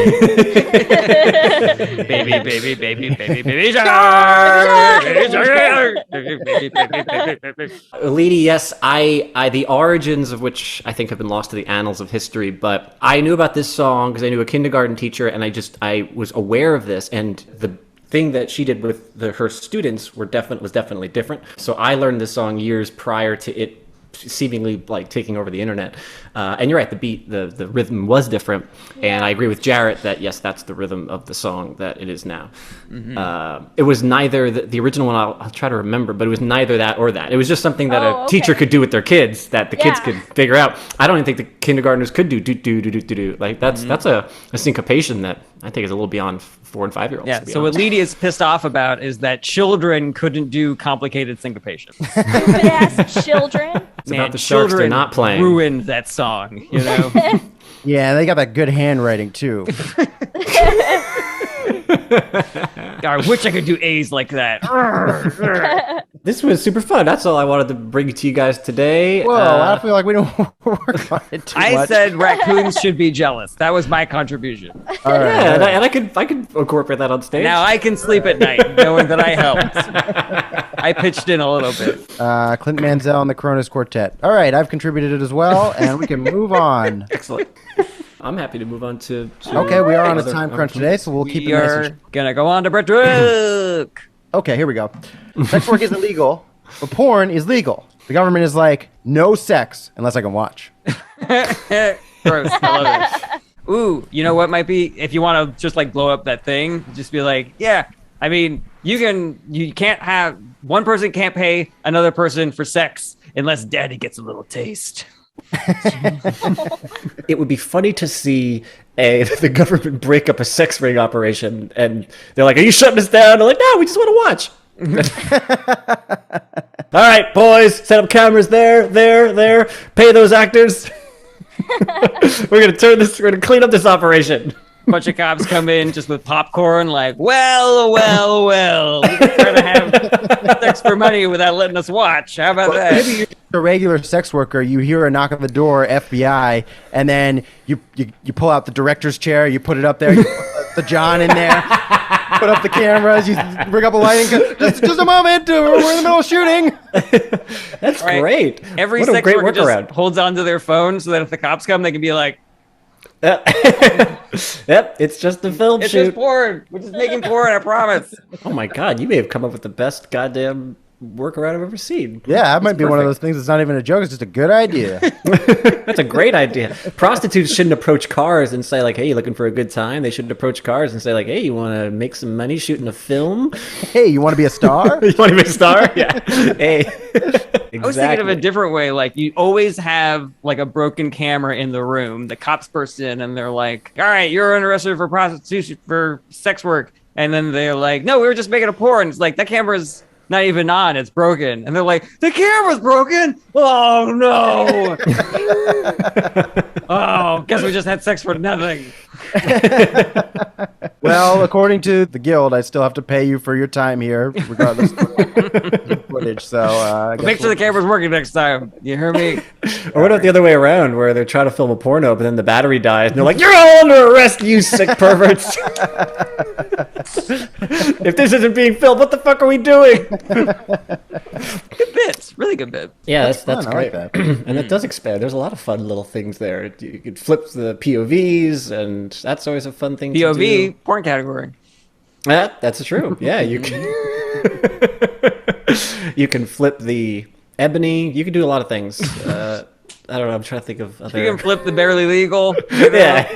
Baby baby baby baby baby shark. Baby shark. Baby baby baby baby. Leedy, yes, I the origins of which I think have been lost to the annals of history, but I knew about this song because I knew a kindergarten teacher, and I was aware of this, and the thing that she did with her students was definitely different. So I learned this song years prior to it seemingly like taking over the internet. And you're right, the beat, the rhythm was different. And I agree with Jarret that yes, that's the rhythm of the song that it is now. Mm-hmm. It was neither the original one. I'll try to remember, but it was neither that or that. It was just something that a teacher could do with their kids that the kids could figure out. I don't even think the kindergartners could do do do do do do do. Like that's a syncopation that I think is a little beyond 4 and 5 year olds. Yeah. So what Leedy is pissed off about is that children couldn't do complicated syncopation. Stupid ass children. It's about the sharks they're not playing. Ruined that song, you know. Yeah, they got that good handwriting too. I wish I could do A's like that. This was super fun. That's all I wanted to bring to you guys today. Whoa, I feel like we don't work on it too much. I said raccoons should be jealous. That was my contribution. All right, yeah, all right. and I could incorporate that on stage. Now I can sleep at night knowing that I helped. I pitched in a little bit. Clint Mansell and the Cronus Quartet. All right, I've contributed it as well, and we can move on. Excellent. I'm happy to move on to Okay, we are on a other- time crunch today, so we'll keep We it nice are and gonna go on to Brett Rook. Okay, here we go. Sex work is illegal, but porn is legal. The government is like, no sex unless I can watch. Gross. I love it. ooh, you know what might be, if you want to just like blow up that thing, just be like, yeah, I mean, you can't have, one person can't pay another person for sex unless daddy gets a little taste. It would be funny to see the government break up a sex ring operation, and they're like, "Are you shutting us down?" They're like, "No, we just want to watch." All right, boys, set up cameras there. Pay those actors. We're gonna clean up this operation. Bunch of cops come in just with popcorn, like, well, we're trying to have sex for money without letting us watch. How about that? Maybe you're a regular sex worker. You hear a knock on the door, FBI, and then you pull out the director's chair, you put it up there, you put the John in there, put up the cameras, you bring up a lighting. Just a moment, we're in the middle of shooting. That's Right. great. Every what a sex great worker just workaround. holds onto their phone so that if the cops come, they can be like, Yep, it's just a film it's shoot. just porn. We're just making porn, I promise. Oh my god, you may have come up with the best goddamn workaround I've ever seen. Yeah, that might be one of perfect. those things that's not even a joke. It's just a good idea. That's a great idea. Prostitutes shouldn't approach cars and say like, "Hey, you looking for a good time?" They should approach cars and say like, "Hey, you want to make some money shooting a film? Hey, you want to be a star? You want to be a star?" Yeah. Hey. I was thinking of a different way. Like, you always have like a broken camera in the room. The cops burst in and they're like, "All right, you're arrested for prostitution, for sex work." And then they're like, "No, we were just making a porn." It's like, that camera's not even on. It's broken. And they're like, "The camera's broken? Oh, no." Oh, guess we just had sex for nothing. Well, according to the guild, I still have to pay you for your time here, regardless of the footage. So I guess Make sure the camera's working next time. You hear me? Or what about the other way around, where they're trying to film a porno, but then the battery dies, and they're like, "You're all under arrest, you sick perverts! If this isn't being filmed, what the fuck are we doing?" Good bit. Really good bit. Yeah, that's fun. I great. like that. And it does expand. There's a lot of fun little things there. You could flip the POVs, and that's always a fun thing to POV, do. porn category. That's true. Yeah, you can. You can flip the ebony. You can do a lot of things. I don't know. I'm trying to think of other. You can flip the barely legal. Yeah.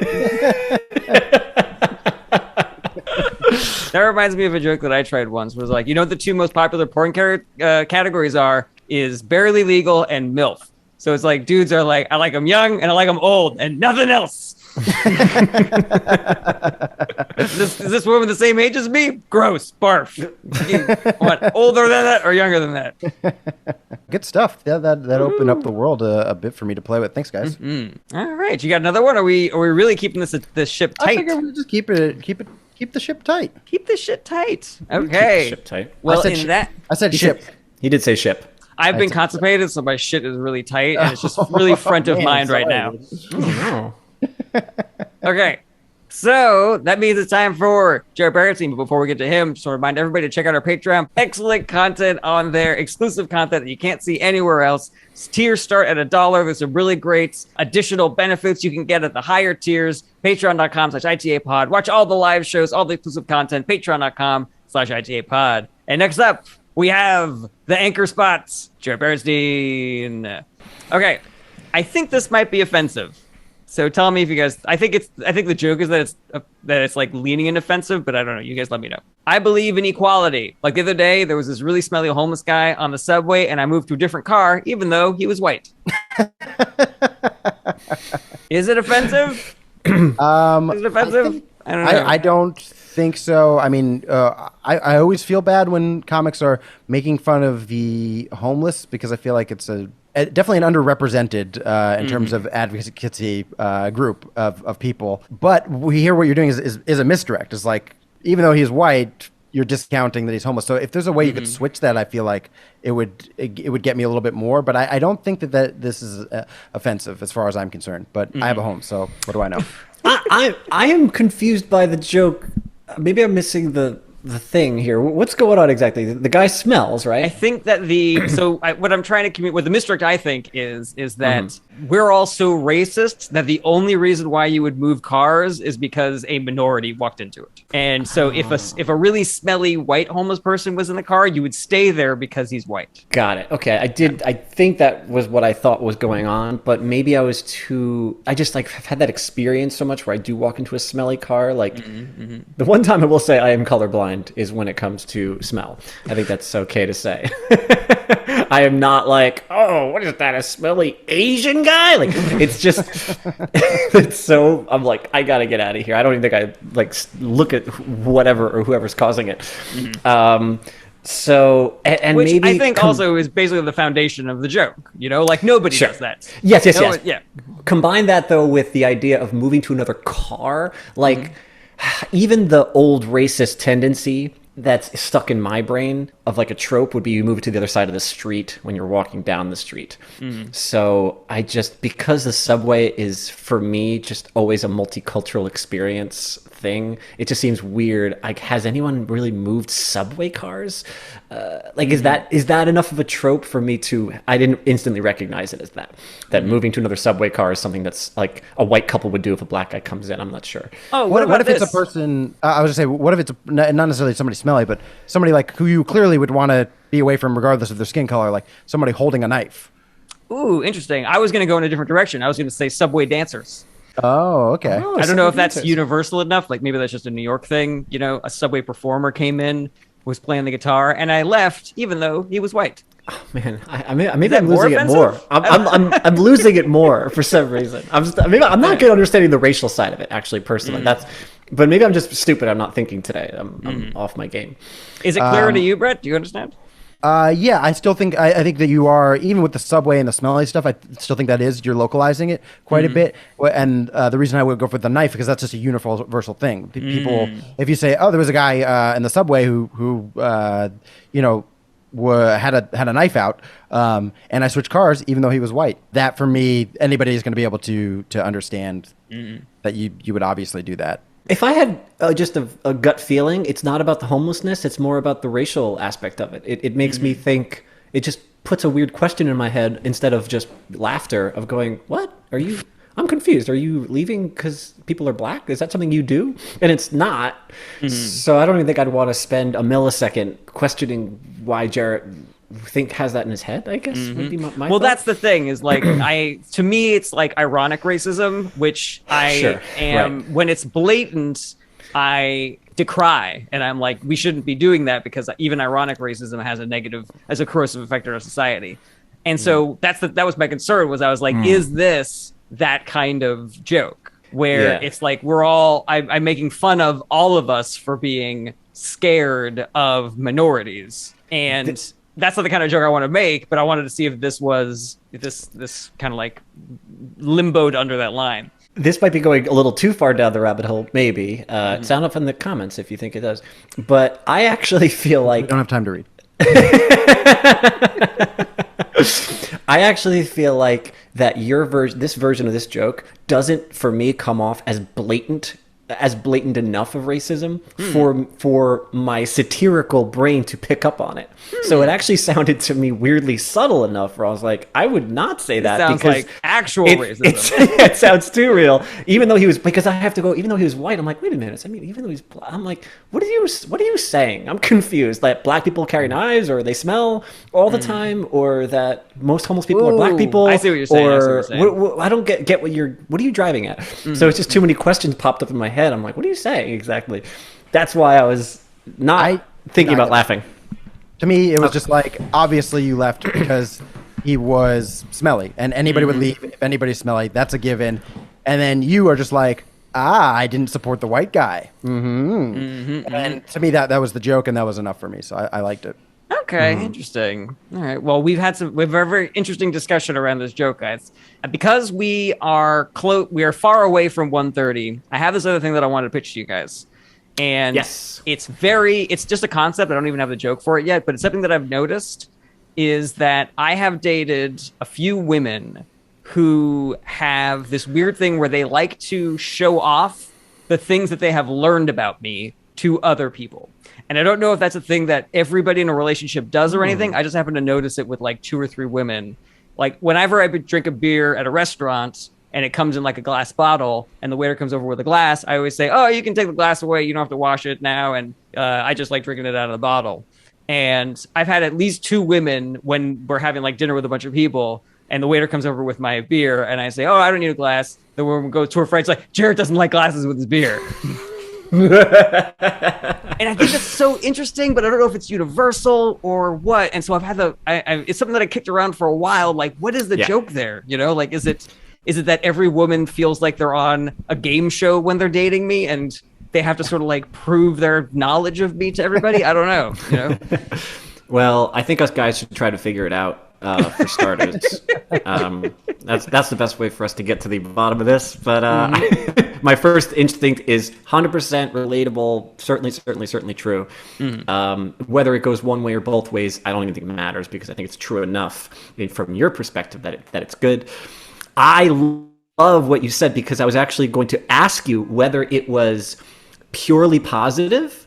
That reminds me of a joke that I tried once. Was like, you know what the two most popular porn categories are? Is barely legal and MILF. So it's like, dudes are like, I like them young and I like them old and nothing else. Is this woman the same age as me? Gross. Barf. You want older than that or younger than that? Good stuff. Yeah, that opened up the world a bit for me to play with. Thanks, guys. All right. You got another one? Are we really keeping this ship I tight? figure we'll just keep the ship tight. Keep this shit tight. Okay. Ship tight. Well, I said in ship. that, I said ship. He did say ship. I've been constipated, so my shit is really tight, and it's just really front of Man, mind right sorry. now. Okay, so that means it's time for Jarret Barrett's team. But before we get to him, just want to remind everybody to check out our Patreon. Excellent content on there, exclusive content that you can't see anywhere else. Tiers start at $1. There's some really great additional benefits you can get at the higher tiers. Patreon.com/ITAPod. Watch all the live shows, all the exclusive content. Patreon.com/ITAPod. And next up, we have the anchor spots, Jarret Barrett's. Okay, I think this might be offensive. So tell me if you guys. I think the joke is that it's like leaning in offensive, but I don't know. You guys let me know. I believe in equality. Like the other day, there was this really smelly homeless guy on the subway, and I moved to a different car, even though he was white. Is it offensive? Is it offensive? I don't know. I don't think so. I mean, I always feel bad when comics are making fun of the homeless because I feel like it's definitely an underrepresented in terms of advocacy group of people. But we hear what you're doing is a misdirect. It's like, even though he's white, you're discounting that he's homeless. So if there's a way you could switch that, I feel like it would get me a little bit more. But I don't think that this is offensive as far as I'm concerned. But I have a home, so what do I know? I am confused by the joke. Maybe I'm missing the thing here. What's going on exactly? The guy smells, right? I think that what I'm trying to communicate, what the misdirect I think is that we're all so racist that the only reason why you would move cars is because a minority walked into it. And so if a really smelly white homeless person was in the car, you would stay there because he's white. Got it. Okay. I think that was what I thought was going on, but maybe I just like have had that experience so much where I do walk into a smelly car. Like the one time I will say I am colorblind is when it comes to smell. I think that's okay to say. I am not like, oh, what is that? A smelly Asian guy? Like, it's just, it's so, I'm like, I gotta get out of here. I don't even think I like look at whatever or whoever's causing it. So, and which maybe I think also is basically the foundation of the joke, like nobody does that. Yes. Yeah. Combine that though with the idea of moving to another car, like even the old racist tendency that's stuck in my brain of like a trope would be you move to the other side of the street when you're walking down the street. So because the subway is for me just always a multicultural experience thing, it just seems weird. Like, has anyone really moved subway cars? Is that enough of a trope for me I didn't instantly recognize it as that moving to another subway car is something that's like a white couple would do if a black guy comes in. I'm not sure. Oh, what if it's a person? I was gonna say, what if it's not necessarily somebody smelly, but somebody like who you clearly would want to be away from regardless of their skin color, like somebody holding a knife. Ooh, interesting. I was going to go in a different direction. I was going to say subway dancers. Oh, okay. Oh, I don't know if that's dancers. universal enough. Like maybe that's just a New York thing. A subway performer came in, was playing the guitar, and I left even though he was white. Oh, man, maybe that I'm more losing it more. offensive? I'm losing it more for some reason. I'm not good at understanding the racial side of it, actually, personally. But maybe I'm just stupid. I'm not thinking today. I'm off my game. Is it clearer to you, Brett? Do you understand? Yeah, I still think I think that you are, even with the subway and the smelly stuff, I still think that you're localizing it quite a bit. And the reason I would go for the knife, because that's just a universal thing. People, if you say, oh, there was a guy in the subway who had a knife out, and I switched cars, even though he was white. That for me, anybody is going to be able to understand that you would obviously do that. If I had just a gut feeling, it's not about the homelessness. It's more about the racial aspect of it. It makes me think. It just puts a weird question in my head instead of just laughter of going, "What are you?" I'm confused. Are you leaving because people are black? Is that something you do? And it's not. So I don't even think I'd want to spend a millisecond questioning why Jarret has that in his head, I guess would be my well, thought. that's the thing is like to me it's like ironic racism, which I am right. When it's blatant I decry, and I'm like, we shouldn't be doing that because even ironic racism has a corrosive effect on our society. And so that was my concern, was I was like, is this that kind of joke where it's like I'm making fun of all of us for being scared of minorities, and that's not the kind of joke I want to make, but I wanted to see if this was this kind of like limboed under that line. This might be going a little too far down the rabbit hole, maybe. Sound up in the comments if you think it does. But I actually feel like... We don't have time to read. I actually feel like that this version of this joke doesn't, for me, come off as blatant enough of racism for my satirical brain to pick up on it. So it actually sounded to me weirdly subtle enough where I was like, I would not say that. Sounds because like actual racism. It sounds too real. Even though he was white, I'm like, wait a minute. I mean, even though he's black, I'm like, what are you saying? I'm confused. Like, black people carry knives, or they smell all the time, or that most homeless people are black people. I see what you're saying. Or I don't get what are you driving at? So it's just too many questions popped up in my head. I'm like, what are you saying exactly? That's why I was not thinking about laughing. To me, it was just like, obviously you left because he was smelly, and anybody would leave if anybody's smelly. That's a given. And then you are just like, I didn't support the white guy. And to me, that was the joke, and that was enough for me. So I liked it. Okay, interesting. All right. Well, we've had a very interesting discussion around this joke, guys. Because we are far away from 1:30. I have this other thing that I wanted to pitch to you guys. And it's just a concept. I don't even have the joke for it yet, but it's something that I've noticed is that I have dated a few women who have this weird thing where they like to show off the things that they have learned about me to other people. And I don't know if that's a thing that everybody in a relationship does or anything. I just happen to notice it with like 2 or 3 women. like whenever I would drink a beer at a restaurant and it comes in like a glass bottle and the waiter comes over with a glass, I always say, oh, you can take the glass away. You don't have to wash it now. And I just like drinking it out of the bottle. And I've had at least 2 women when we're having like dinner with a bunch of people and the waiter comes over with my beer and I say, oh, I don't need a glass. The woman goes to her friend, it's like, Jarret doesn't like glasses with his beer. And I think that's so interesting, but I don't know if it's universal or what. And so I've had it's something that I kicked around for a while. Like, what is the joke there? You know, like, is it that every woman feels like they're on a game show when they're dating me and they have to sort of like prove their knowledge of me to everybody? I don't know, you know? Well, I think us guys should try to figure it out. For starters, that's the best way for us to get to the bottom of this. But my first instinct is 100% relatable. Certainly true. Whether it goes one way or both ways, I don't even think it matters because I think it's true enough from your perspective that it's good. I love what you said because I was actually going to ask you whether it was purely positive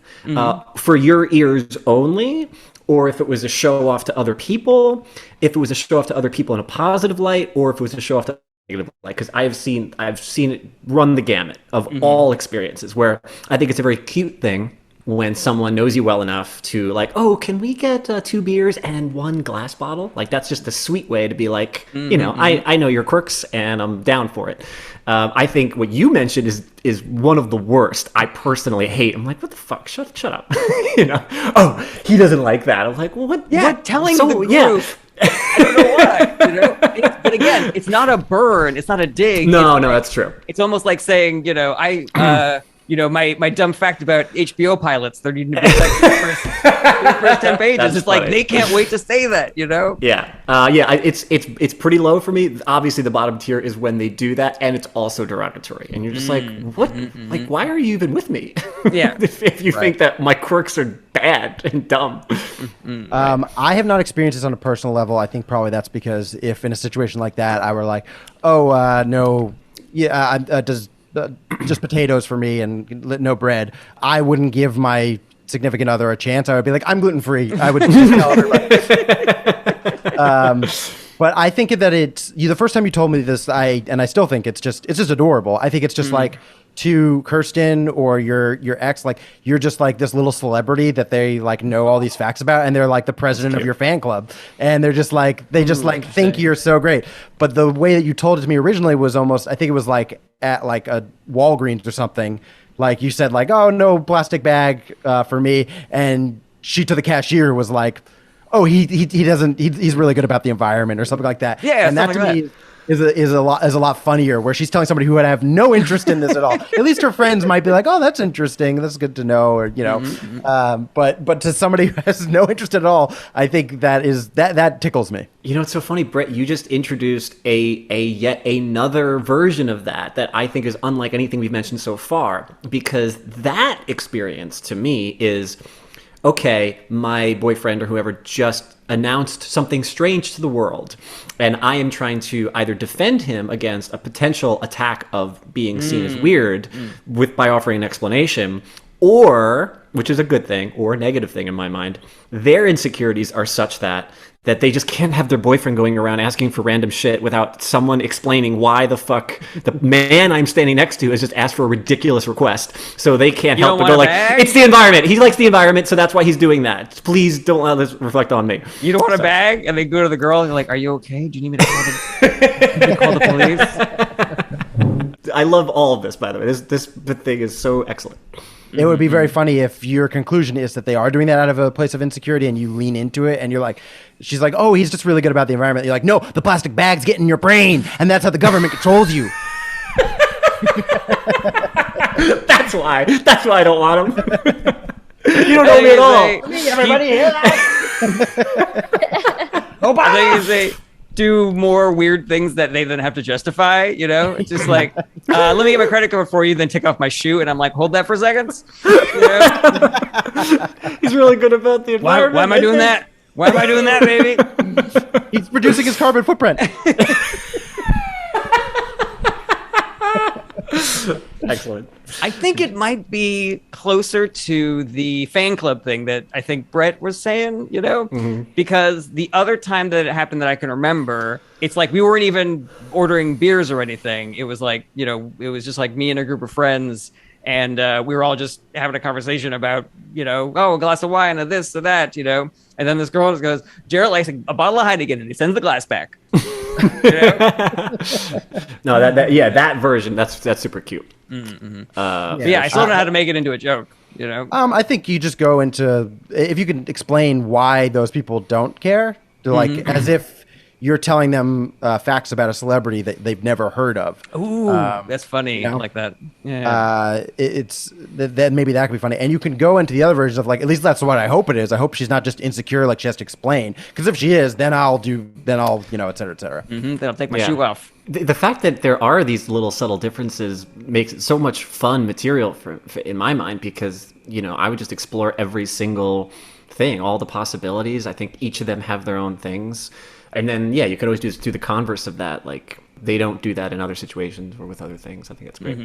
for your ears only, or if it was a show off to other people, if it was a show off to other people in a positive light, or if it was a show off to a negative light. Because I've seen it run the gamut of all experiences where I think it's a very cute thing when someone knows you well enough to like, oh, can we get 2 beers and 1 glass bottle? Like, that's just a sweet way to be like, you know, I know your quirks and I'm down for it. I think what you mentioned is one of the worst. I personally hate. I'm like, what the fuck? Shut up. You know? Oh, he doesn't like that. I'm like, well, what? Yeah, what? telling the group. Yeah. I don't know why. You know? But again, it's not a burn. It's not a dig. No, that's true. It's almost like saying, you know, my dumb fact about HBO pilots, they're needing to be like the first 10 pages. That's it's funny. Like they can't wait to say that, you know? Yeah. It's pretty low for me. Obviously, the bottom tier is when they do that, and it's also derogatory. And you're just like, what? Like, why are you even with me? Yeah. if you think that my quirks are bad and dumb. I have not experienced this on a personal level. I think probably that's because if in a situation like that, I were like, oh, no, yeah, just potatoes for me and no bread, I wouldn't give my significant other a chance. I would be like, I'm gluten free. I would just tell everybody. But I think that it's the first time you told me this, I still think it's just adorable. I think it's just like to Kirsten or your ex, like you're just like this little celebrity that they like know all these facts about, and they're like the president of your fan club, and they're just like think you're so great. But the way that you told it to me originally was almost, I think it was like at like a Walgreens or something. Like you said, like, oh, no plastic bag for me, and she to the cashier was like, oh, he's really good about the environment or something like that. Yeah, and that to me is a lot funnier, where she's telling somebody who would have no interest in this at all. At least her friends might be like, oh, that's interesting, that's good to know, or you know. But to somebody who has no interest at all, I think that tickles me. You know, it's so funny, Brett. You just introduced a yet another version of that I think is unlike anything we've mentioned so far, because that experience to me is, okay, my boyfriend or whoever just announced something strange to the world, and I am trying to either defend him against a potential attack of being seen as weird by offering an explanation, or, which is a good thing or a negative thing in my mind, their insecurities are such that they just can't have their boyfriend going around asking for random shit without someone explaining why the fuck the man I'm standing next to has just asked for a ridiculous request. So they can't help but go like, it's the environment. He likes the environment, so that's why he's doing that. Please don't let this reflect on me. You don't want a bag? And they go to the girl and you're like, are you okay? Do you need me to call the police? I love all of this, by the way. This thing is so excellent. It would be very funny if your conclusion is that they are doing that out of a place of insecurity, and you lean into it, and you're like, she's like, oh, he's just really good about the environment. You're like, no, the plastic bags get in your brain, and that's how the government controls you. That's why I don't want them. You don't know me at all. Everybody hear that? I think you say, do more weird things that they then have to justify, you know? It's just like, let me get my credit card for you, then take off my shoe, and I'm like, hold that for a second. You know? He's really good about the environment. Why am I doing that? Why am I doing that, baby? He's reducing his carbon footprint. Excellent. I think it might be closer to the fan club thing that I think Brett was saying, because the other time that it happened that I can remember, it's like we weren't even ordering beers or anything. It was like, it was just like me and a group of friends. And we were all just having a conversation about, a glass of wine or this or that, And then this girl just goes, Jarret likes a bottle of Heineken, and he sends the glass back. No, that version, that's super cute. Mm-hmm. I still don't know how to make it into a joke. I think you just go into, if you can explain why those people don't care, as if you're telling them facts about a celebrity that they've never heard of. Ooh, that's funny. I like that. Yeah. It's then maybe that could be funny. And you can go into the other versions of like, at least that's what I hope it is. I hope she's not just insecure, like she has to explain. Because if she is, then I'll, et cetera, et cetera. Mm-hmm. Then I'll take my shoe off. The fact that there are these little subtle differences makes it so much fun material for in my mind, because, I would just explore every single thing, all the possibilities. I think each of them have their own things. And then, you could always do the converse of that. Like, they don't do that in other situations or with other things. I think that's great.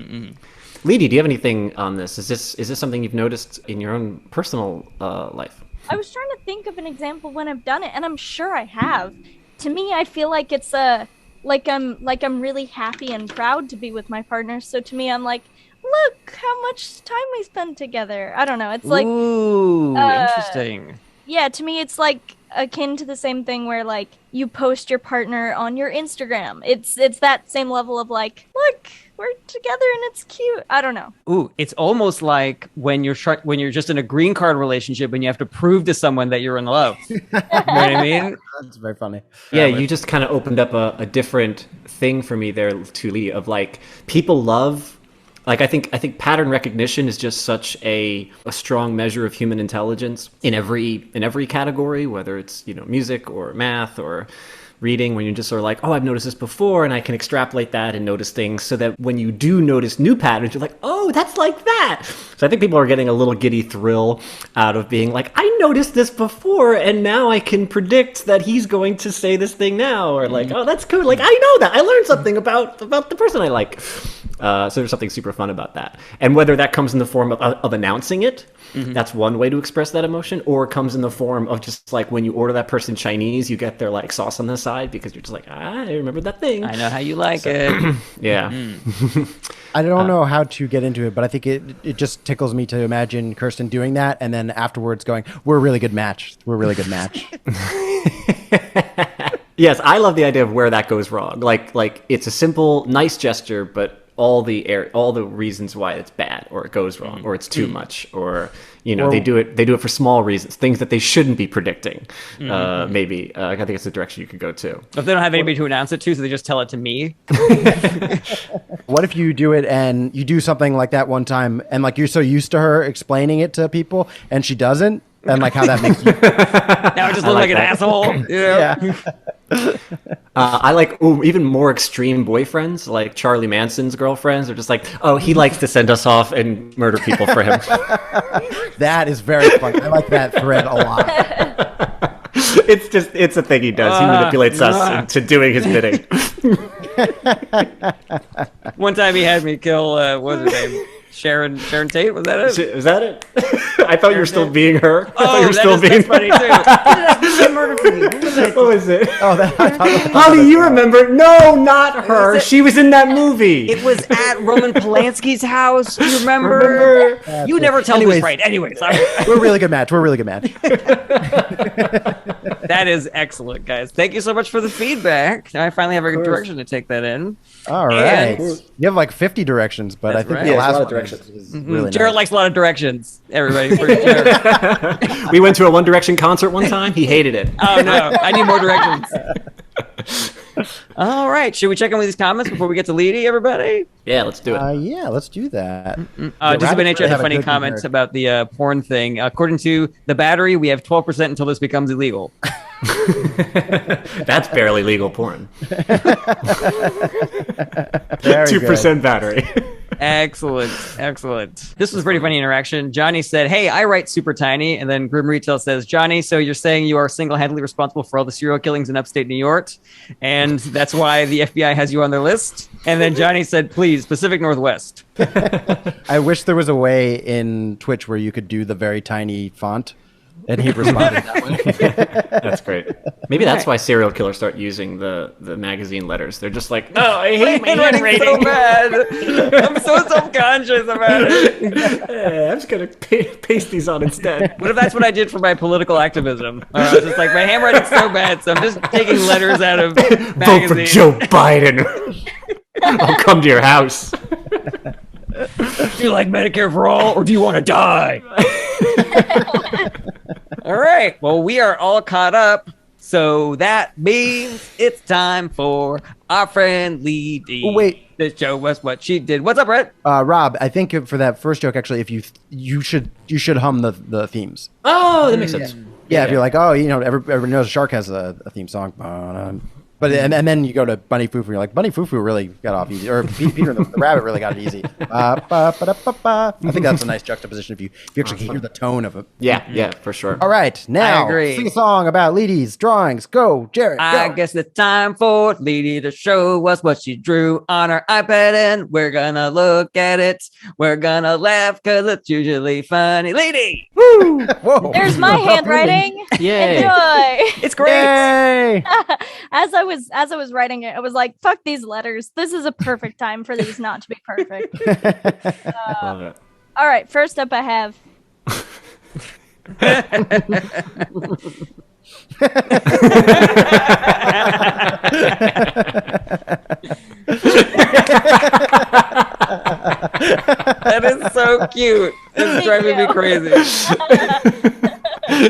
Leedy, do you have anything on this? Is this something you've noticed in your own personal life? I was trying to think of an example when I've done it, and I'm sure I have. To me, I feel like it's like I'm really happy and proud to be with my partner. So to me, I'm like, look how much time we spend together. I don't know. It's like, ooh, interesting. Yeah, to me, it's like akin to the same thing where like you post your partner on your Instagram. It's that same level of like, look, we're together and it's cute. I don't know. Ooh, it's almost like when you're just in a green card relationship and you have to prove to someone that you're in love. You know what I mean? That's very funny. Yeah, you just kind of opened up a different thing for me there, Tuli, of like people love. Like I think pattern recognition is just such a strong measure of human intelligence in every category, whether it's music or math or reading, when you're just sort of like, oh, I've noticed this before, and I can extrapolate that and notice things, so that when you do notice new patterns, you're like, oh, that's like that. So I think people are getting a little giddy thrill out of being like, I noticed this before, and now I can predict that he's going to say this thing now, or like, oh, that's cool. Like I know that I learned something about the person I like. So there's something super fun about that. And whether that comes in the form of announcing it, that's one way to express that emotion, or it comes in the form of just like when you order that person Chinese, you get their like sauce on the side because you're just like, I remember that thing. I know how you like it. Yeah. I don't know how to get into it, but I think it just tickles me to imagine Kirsten doing that and then afterwards going, we're a really good match. We're a really good match. Yes, I love the idea of where that goes wrong. Like it's a simple, nice gesture, but all the reasons why it's bad or it goes wrong or it's too much or they do it for small reasons, things that they shouldn't be predicting. Maybe I think it's the direction you could go too. If they don't have anybody to announce it to, so they just tell it to me. What if you do it and you do something like that one time and like you're so used to her explaining it to people and she doesn't, and like how that makes you now I just look like an asshole. Yeah. I like even more extreme boyfriends, like Charlie Manson's girlfriends are just like, oh, he likes to send us off and murder people for him. That is very funny. I like that thread a lot. It's a thing he does. He manipulates us into doing his bidding. One time he had me kill what was her name? Sharon Tate, was that it? Is that it? I thought you were still being her. That's funny too. What was it? Oh, How do you remember? No, not her. She was in that movie. It was at Roman Polanski's house. You remember? You never tell me what's right. Anyways, we're a really good match. We're a really good match. That is excellent, guys. Thank you so much for the feedback. Now I finally have a good direction to take that in. All right. You have like 50 directions, but I think the last one is really Jarret nice. likes a lot of directions. Everybody, for Jarret. We went to a One Direction concert one time. He hated it. Oh no, I need more directions. All right, should we check in with these comments before we get to Leedy, everybody? Yeah, let's do it. Yeah, let's do that. Just by nature, had a funny comment about the porn thing. According to the battery, we have 12% until this becomes illegal. That's barely legal porn. 2% battery. Excellent. This was a pretty funny interaction. Johnny said, "Hey, I write super tiny," and then Grim Retail says, "Johnny, so you're saying you are single-handedly responsible for all the serial killings in upstate New York, and that's why the FBI has you on their list?" And then Johnny said, "Please, Pacific Northwest." I wish there was a way in Twitch where you could do the very tiny font, and he responded that way. That's great. Maybe that's why serial killers start using the magazine letters. They're just like, "Oh, I hate my handwriting so handwriting. bad. I'm so self-conscious about it. I'm just gonna paste these on instead." What if that's what I did for my political activism? I was just like, my handwriting's so bad, so I'm just taking letters out of Vote magazines. for Joe Biden. I'll come to your house. Do you like Medicare for all, or do you want to die? All right. Well, we are all caught up, so that means it's time for our friend Leedy. Oh, wait. To show us what she did. What's up, Brett? Rob, I think for that first joke, actually, if you should hum the themes. Oh, that makes sense. Yeah, if you're like, oh, everybody knows a shark has a theme song. But and then you go to Bunny Foo Foo, you're like, Bunny Foo Foo really got off easy, or Peter the Rabbit really got it easy. I think that's a nice juxtaposition if you actually hear the tone of it. Yeah, for sure. All right, now I agree. sing a song about Leedy's drawings. Go, Jarret. I Go. guess it's time for Leedy to show us what she drew on her iPad, and we're gonna look at it. We're gonna laugh because it's usually funny. Leedy! Woo! Whoa. There's my handwriting. Yay. Enjoy. It's great! Yay! As I was writing it, I was like, "Fuck these letters. This is a perfect time for these not to be perfect." Love it. All right, first up, I have. That is so cute. It's driving me crazy.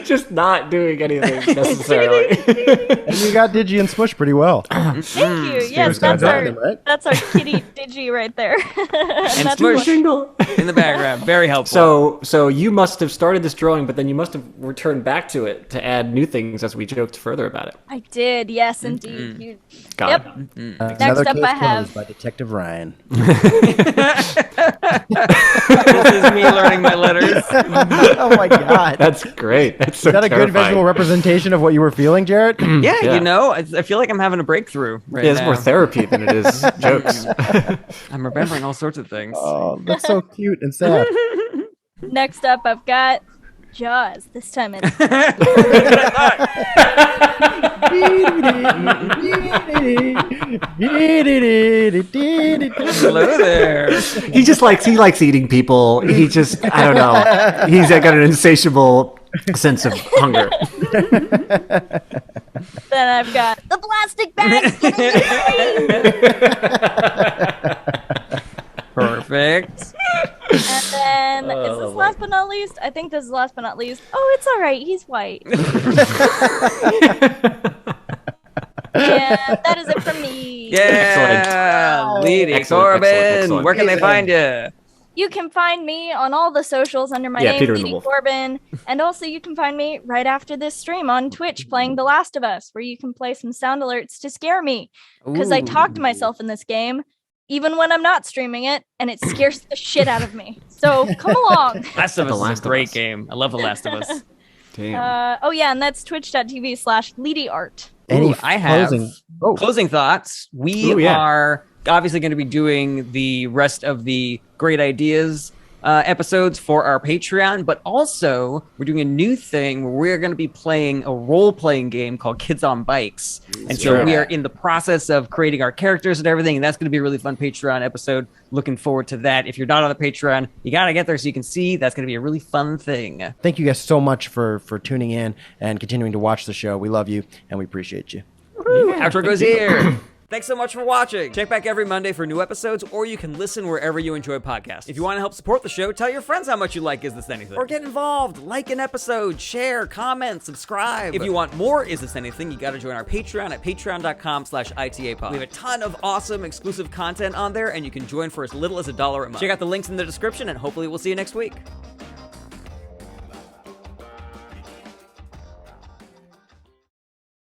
Just not doing anything necessarily. And you got Digi and Smush pretty well. Thank you. Yes, got that's our them, right? that's our kitty Digi right there. And that's Smush what- in the background. Very helpful. So you must have started this drawing, but then you must have returned back to it to add new things as we joked further about it. I did. Yes, indeed. You, Got yep. it. Another up case I have- closed by Detective Ryan. This is me learning my letters. Oh my god. That's great. That's so Is that a good terrifying. visual representation of what you were feeling, Jarret? Yeah, Yeah. you know, I feel like I'm having a breakthrough right Yeah, it's now. more therapy than it is jokes. I'm remembering all sorts of things. Oh, that's so cute and sad. Next up, I've got Jaws. This time it's Hello there. He likes eating people. He just, I don't know. He's got an insatiable sense of hunger. then I've got the plastic bag. Perfect. And then is this last but not least? I think this is last but not least. Oh, it's all right. He's white. Yeah, that is it from me. Yeah, Leedy, Excellent, Corbin. excellent. Where can they find you? You can find me on all the socials under my Yeah, name, Peter and the Leedy Wolf. Corbin. And also you can find me right after this stream on Twitch playing The Last of Us, where you can play some sound alerts to scare me. Because I talk to myself in this game, even when I'm not streaming it, and it scares the shit out of me. So come along. Last of The Us Last is of a great Us. game. I love The Last of Us. Damn. Oh yeah, and that's twitch.tv/LeedyArt. Any I have closing? Oh, closing thoughts. We Ooh, yeah. are obviously going to be doing the rest of the Great Ideas episodes for our Patreon, but also we're doing a new thing where we're going to be playing a role-playing game called Kids on Bikes. And so Sure. we are in the process of creating our characters and everything, and that's going to be a really fun Patreon episode. Looking forward to that. If you're not on the Patreon, you got to get there so you can see. That's going to be a really fun thing. thank you guys so much for tuning in and continuing to watch the show. We love you and we appreciate you. Outro goes here. Thanks so much for watching. Check back every Monday for new episodes, or you can listen wherever you enjoy podcasts. If you want to help support the show, tell your friends how much you like Is This Anything? Or get involved, like an episode, share, comment, subscribe. If you want more Is This Anything, you gotta join our Patreon at patreon.com/ITAPod. We have a ton of awesome exclusive content on there, and you can join for as little as $1 a month. Check out the links in the description, and hopefully we'll see you next week.